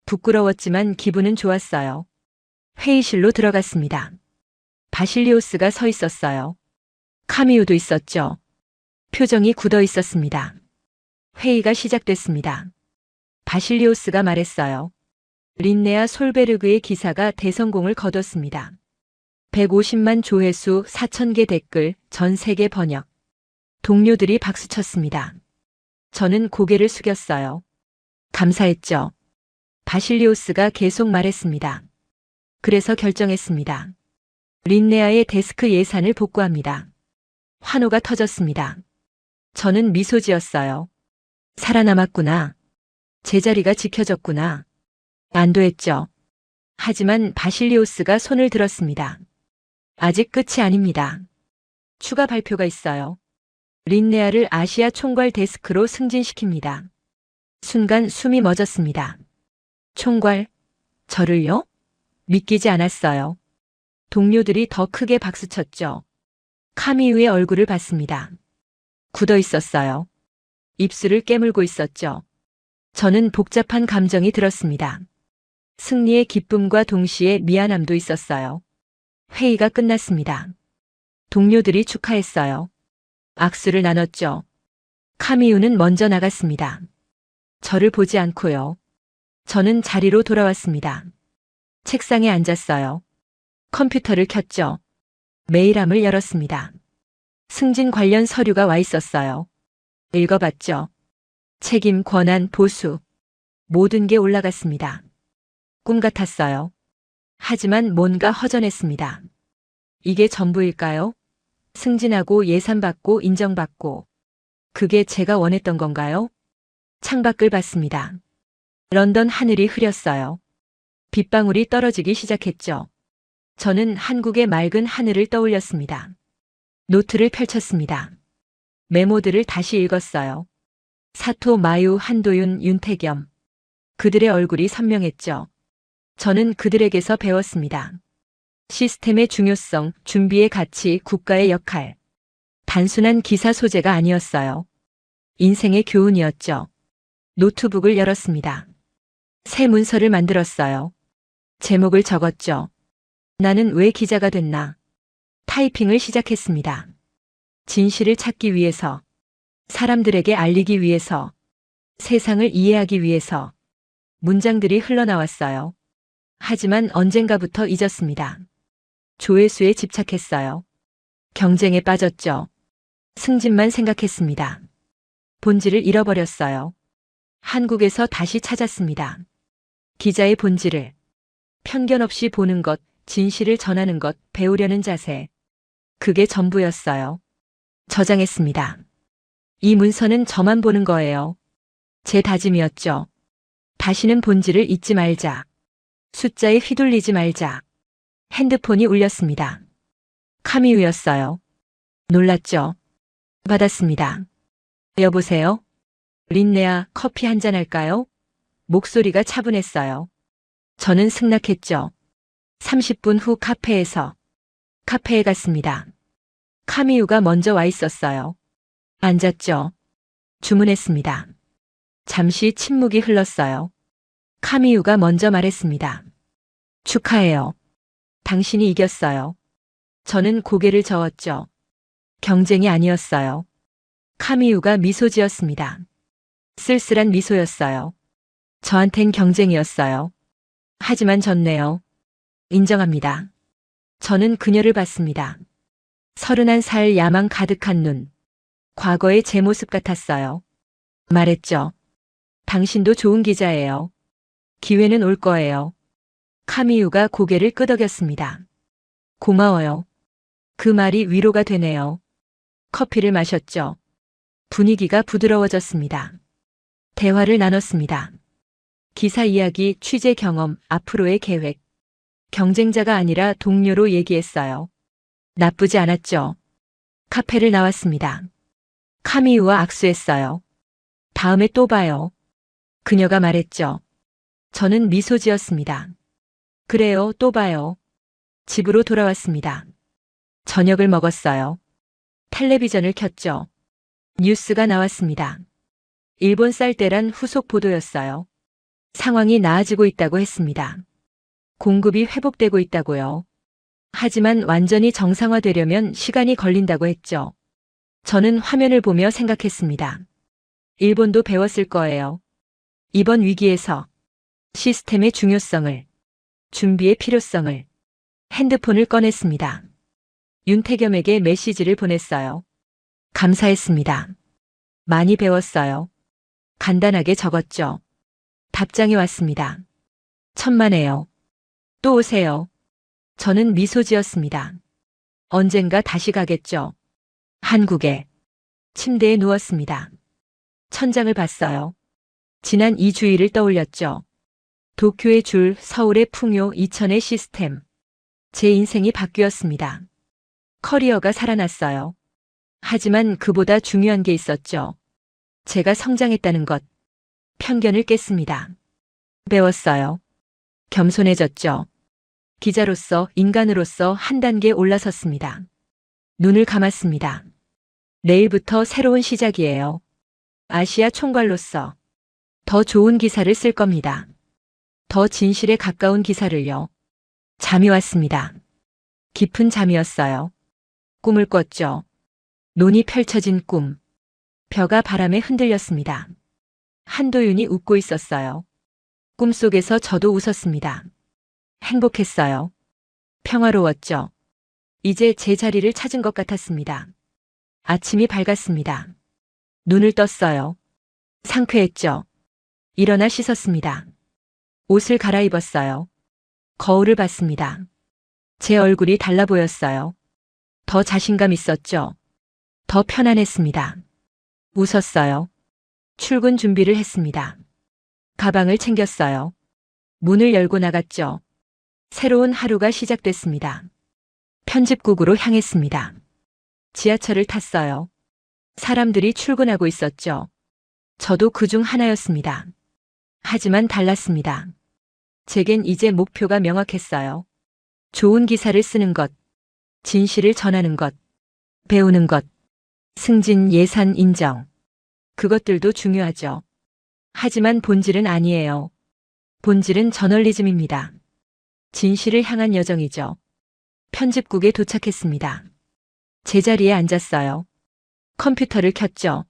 부끄러웠지만 기분은 좋았어요. 회의실로 들어갔습니다. 바실리오스가 서 있었어요. 카미우도 있었죠. 표정이 굳어 있었습니다. 회의가 시작됐습니다. 바실리오스가 말했어요. 린네아 솔베르그의 기사가 대성공을 거뒀습니다. 150만 조회수, 4,000개 댓글, 전 세계 번역. 동료들이 박수쳤습니다. 저는 고개를 숙였어요. 감사했죠. 바실리오스가 계속 말했습니다. 그래서 결정했습니다. 린네아의 데스크 예산을 복구합니다. 환호가 터졌습니다. 저는 미소 지었어요. 살아남았구나. 제자리가 지켜졌구나. 안도했죠. 하지만 바실리오스가 손을 들었습니다. 아직 끝이 아닙니다. 추가 발표가 있어요. 린네아를 아시아 총괄 데스크로 승진시킵니다. 순간 숨이 멎었습니다. 총괄? 저를요? 믿기지 않았어요. 동료들이 더 크게 박수쳤죠. 카미우의 얼굴을 봤습니다. 굳어 있었어요. 입술을 깨물고 있었죠. 저는 복잡한 감정이 들었습니다. 승리의 기쁨과 동시에 미안함도 있었어요. 회의가 끝났습니다. 동료들이 축하했어요. 악수를 나눴죠. 카미우는 먼저 나갔습니다. 저를 보지 않고요. 저는 자리로 돌아왔습니다. 책상에 앉았어요. 컴퓨터를 켰죠. 메일함을 열었습니다. 승진 관련 서류가 와 있었어요. 읽어봤죠. 책임, 권한, 보수. 모든 게 올라갔습니다. 꿈 같았어요. 하지만 뭔가 허전했습니다. 이게 전부일까요? 승진하고 예산받고 인정받고. 그게 제가 원했던 건가요? 창밖을 봤습니다. 런던 하늘이 흐렸어요. 빗방울이 떨어지기 시작했죠. 저는 한국의 맑은 하늘을 떠올렸습니다. 노트를 펼쳤습니다. 메모들을 다시 읽었어요. 사토, 마유, 한도윤, 윤태겸. 그들의 얼굴이 선명했죠. 저는 그들에게서 배웠습니다. 시스템의 중요성, 준비의 가치, 국가의 역할. 단순한 기사 소재가 아니었어요. 인생의 교훈이었죠. 노트북을 열었습니다. 새 문서를 만들었어요. 제목을 적었죠. 나는 왜 기자가 됐나? 타이핑을 시작했습니다. 진실을 찾기 위해서, 사람들에게 알리기 위해서, 세상을 이해하기 위해서. 문장들이 흘러나왔어요. 하지만 언젠가부터 잊었습니다. 조회수에 집착했어요. 경쟁에 빠졌죠. 승진만 생각했습니다. 본질을 잃어버렸어요. 한국에서 다시 찾았습니다. 기자의 본질을. 편견 없이 보는 것, 진실을 전하는 것, 배우려는 자세. 그게 전부였어요. 저장했습니다. 이 문서는 저만 보는 거예요. 제 다짐이었죠. 다시는 본질을 잊지 말자. 숫자에 휘둘리지 말자. 핸드폰이 울렸습니다. 카미우였어요. 놀랐죠. 받았습니다. 여보세요? 린네아, 커피 한잔 할까요? 목소리가 차분했어요. 저는 승낙했죠. 30분 후 카페에 갔습니다. 카미우가 먼저 와 있었어요. 앉았죠. 주문했습니다. 잠시 침묵이 흘렀어요. 카미우가 먼저 말했습니다. 축하해요. 당신이 이겼어요. 저는 고개를 저었죠. 경쟁이 아니었어요. 카미우가 미소 지었습니다. 쓸쓸한 미소였어요. 저한텐 경쟁이었어요. 하지만 졌네요. 인정합니다. 저는 그녀를 봤습니다. 31살 야망 가득한 눈. 과거의 제 모습 같았어요. 말했죠. 당신도 좋은 기자예요. 기회는 올 거예요. 카미우가 고개를 끄덕였습니다. 고마워요. 그 말이 위로가 되네요. 커피를 마셨죠. 분위기가 부드러워졌습니다. 대화를 나눴습니다. 기사 이야기, 취재 경험, 앞으로의 계획. 경쟁자가 아니라 동료로 얘기했어요. 나쁘지 않았죠. 카페를 나왔습니다. 카미우와 악수했어요. 다음에 또 봐요. 그녀가 말했죠. 저는 미소 지었습니다. 그래요, 또 봐요. 집으로 돌아왔습니다. 저녁을 먹었어요. 텔레비전을 켰죠. 뉴스가 나왔습니다. 일본 쌀때란 후속 보도였어요. 상황이 나아지고 있다고 했습니다. 공급이 회복되고 있다고요. 하지만 완전히 정상화되려면 시간이 걸린다고 했죠. 저는 화면을 보며 생각했습니다. 일본도 배웠을 거예요. 이번 위기에서 시스템의 중요성을, 준비의 필요성을. 핸드폰을 꺼냈습니다. 윤태겸에게 메시지를 보냈어요. 감사했습니다. 많이 배웠어요. 간단하게 적었죠. 답장이 왔습니다. 천만에요. 또 오세요. 저는 미소 지었습니다. 언젠가 다시 가겠죠. 한국에. 침대에 누웠습니다. 천장을 봤어요. 지난 2주일을 떠올렸죠. 도쿄의 줄, 서울의 풍요, 이천의 시스템. 제 인생이 바뀌었습니다. 커리어가 살아났어요. 하지만 그보다 중요한 게 있었죠. 제가 성장했다는 것. 편견을 깼습니다. 배웠어요. 겸손해졌죠. 기자로서, 인간으로서 한 단계 올라섰습니다. 눈을 감았습니다. 내일부터 새로운 시작이에요. 아시아 총괄로서 더 좋은 기사를 쓸 겁니다. 더 진실에 가까운 기사를요. 잠이 왔습니다. 깊은 잠이었어요. 꿈을 꿨죠. 논이 펼쳐진 꿈. 벼가 바람에 흔들렸습니다. 한도윤이 웃고 있었어요. 꿈속에서 저도 웃었습니다. 행복했어요. 평화로웠죠. 이제 제 자리를 찾은 것 같았습니다. 아침이 밝았습니다. 눈을 떴어요. 상쾌했죠. 일어나 씻었습니다. 옷을 갈아입었어요. 거울을 봤습니다. 제 얼굴이 달라 보였어요. 더 자신감 있었죠. 더 편안했습니다. 웃었어요. 출근 준비를 했습니다. 가방을 챙겼어요. 문을 열고 나갔죠. 새로운 하루가 시작됐습니다. 편집국으로 향했습니다. 지하철을 탔어요. 사람들이 출근하고 있었죠. 저도 그중 하나였습니다. 하지만 달랐습니다. 제겐 이제 목표가 명확했어요. 좋은 기사를 쓰는 것, 진실을 전하는 것, 배우는 것, 승진, 예산, 인정. 그것들도 중요하죠. 하지만 본질은 아니에요. 본질은 저널리즘입니다. 진실을 향한 여정이죠. 편집국에 도착했습니다. 제자리에 앉았어요. 컴퓨터를 켰죠.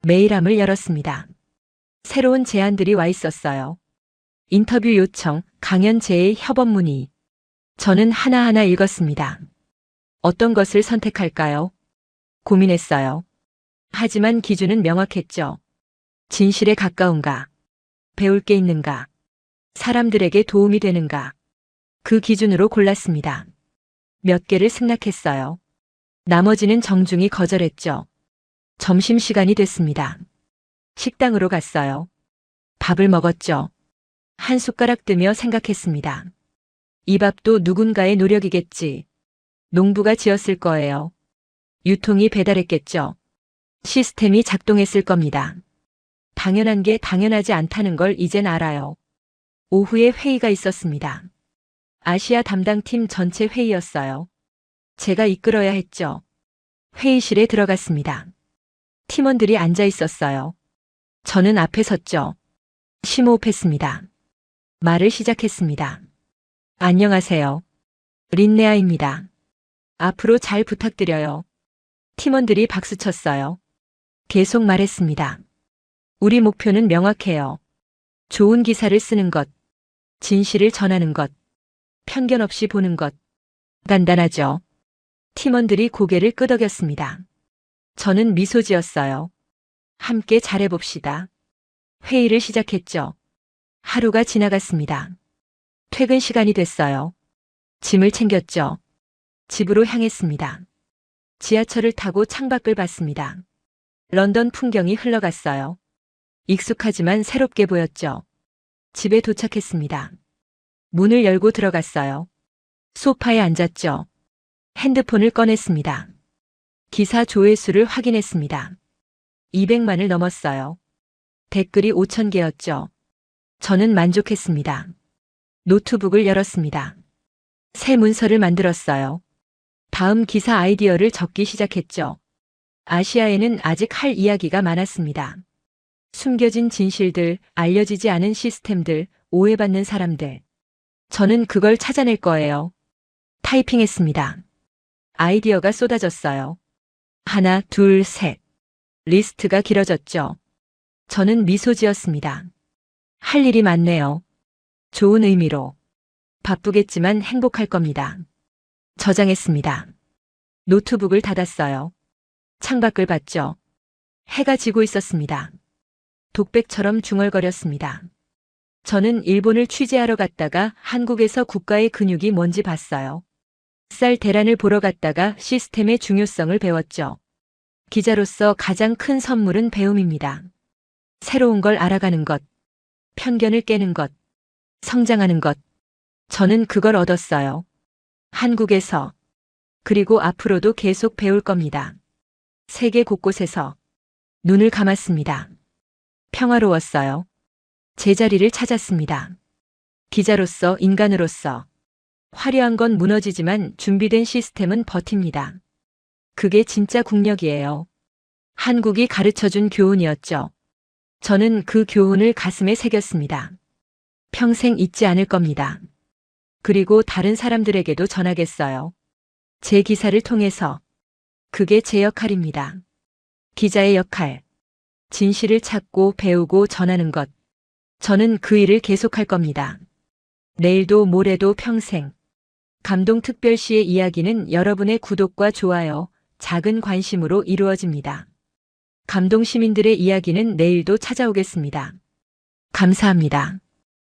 메일함을 열었습니다. 새로운 제안들이 와 있었어요. 인터뷰 요청, 강연 제의 협업 문의. 저는 하나하나 읽었습니다. 어떤 것을 선택할까요? 고민했어요. 하지만 기준은 명확했죠. 진실에 가까운가? 배울 게 있는가? 사람들에게 도움이 되는가? 그 기준으로 골랐습니다. 몇 개를 승낙했어요. 나머지는 정중히 거절했죠. 점심시간이 됐습니다. 식당으로 갔어요. 밥을 먹었죠. 한 숟가락 뜨며 생각했습니다. 이 밥도 누군가의 노력이겠지. 농부가 지었을 거예요. 유통이 배달했겠죠. 시스템이 작동했을 겁니다. 당연한 게 당연하지 않다는 걸 이젠 알아요. 오후에 회의가 있었습니다. 아시아 담당팀 전체 회의였어요. 제가 이끌어야 했죠. 회의실에 들어갔습니다. 팀원들이 앉아 있었어요. 저는 앞에 섰죠. 심호흡했습니다. 말을 시작했습니다. 안녕하세요. 린네아입니다. 앞으로 잘 부탁드려요. 팀원들이 박수쳤어요. 계속 말했습니다. 우리 목표는 명확해요. 좋은 기사를 쓰는 것, 진실을 전하는 것, 편견 없이 보는 것. 간단하죠. 팀원들이 고개를 끄덕였습니다. 저는 미소 지었어요. 함께 잘해봅시다. 회의를 시작했죠. 하루가 지나갔습니다. 퇴근 시간이 됐어요. 짐을 챙겼죠. 집으로 향했습니다. 지하철을 타고 창밖을 봤습니다. 런던 풍경이 흘러갔어요. 익숙하지만 새롭게 보였죠. 집에 도착했습니다. 문을 열고 들어갔어요. 소파에 앉았죠. 핸드폰을 꺼냈습니다. 기사 조회수를 확인했습니다. 200만을 넘었어요. 댓글이 5,000개였죠. 저는 만족했습니다. 노트북을 열었습니다. 새 문서를 만들었어요. 다음 기사 아이디어를 적기 시작했죠. 아시아에는 아직 할 이야기가 많았습니다. 숨겨진 진실들, 알려지지 않은 시스템들, 오해받는 사람들. 저는 그걸 찾아낼 거예요. 타이핑했습니다. 아이디어가 쏟아졌어요. 하나, 둘, 셋. 리스트가 길어졌죠. 저는 미소 지었습니다. 할 일이 많네요. 좋은 의미로. 바쁘겠지만 행복할 겁니다. 저장했습니다. 노트북을 닫았어요. 창밖을 봤죠. 해가 지고 있었습니다. 독백처럼 중얼거렸습니다. 저는 일본을 취재하러 갔다가 한국에서 국가의 근육이 뭔지 봤어요. 쌀 대란을 보러 갔다가 시스템의 중요성을 배웠죠. 기자로서 가장 큰 선물은 배움입니다. 새로운 걸 알아가는 것, 편견을 깨는 것, 성장하는 것. 저는 그걸 얻었어요. 한국에서. 그리고 앞으로도 계속 배울 겁니다. 세계 곳곳에서. 눈을 감았습니다. 평화로웠어요. 제자리를 찾았습니다. 기자로서, 인간으로서. 화려한 건 무너지지만 준비된 시스템은 버팁니다. 그게 진짜 국력이에요. 한국이 가르쳐준 교훈이었죠. 저는 그 교훈을 가슴에 새겼습니다. 평생 잊지 않을 겁니다. 그리고 다른 사람들에게도 전하겠어요. 제 기사를 통해서. 그게 제 역할입니다. 기자의 역할. 진실을 찾고 배우고 전하는 것. 저는 그 일을 계속할 겁니다. 내일도 모레도 평생. 감동특별시의 이야기는 여러분의 구독과 좋아요, 작은 관심으로 이루어집니다. 감동시민들의 이야기는 내일도 찾아오겠습니다. 감사합니다.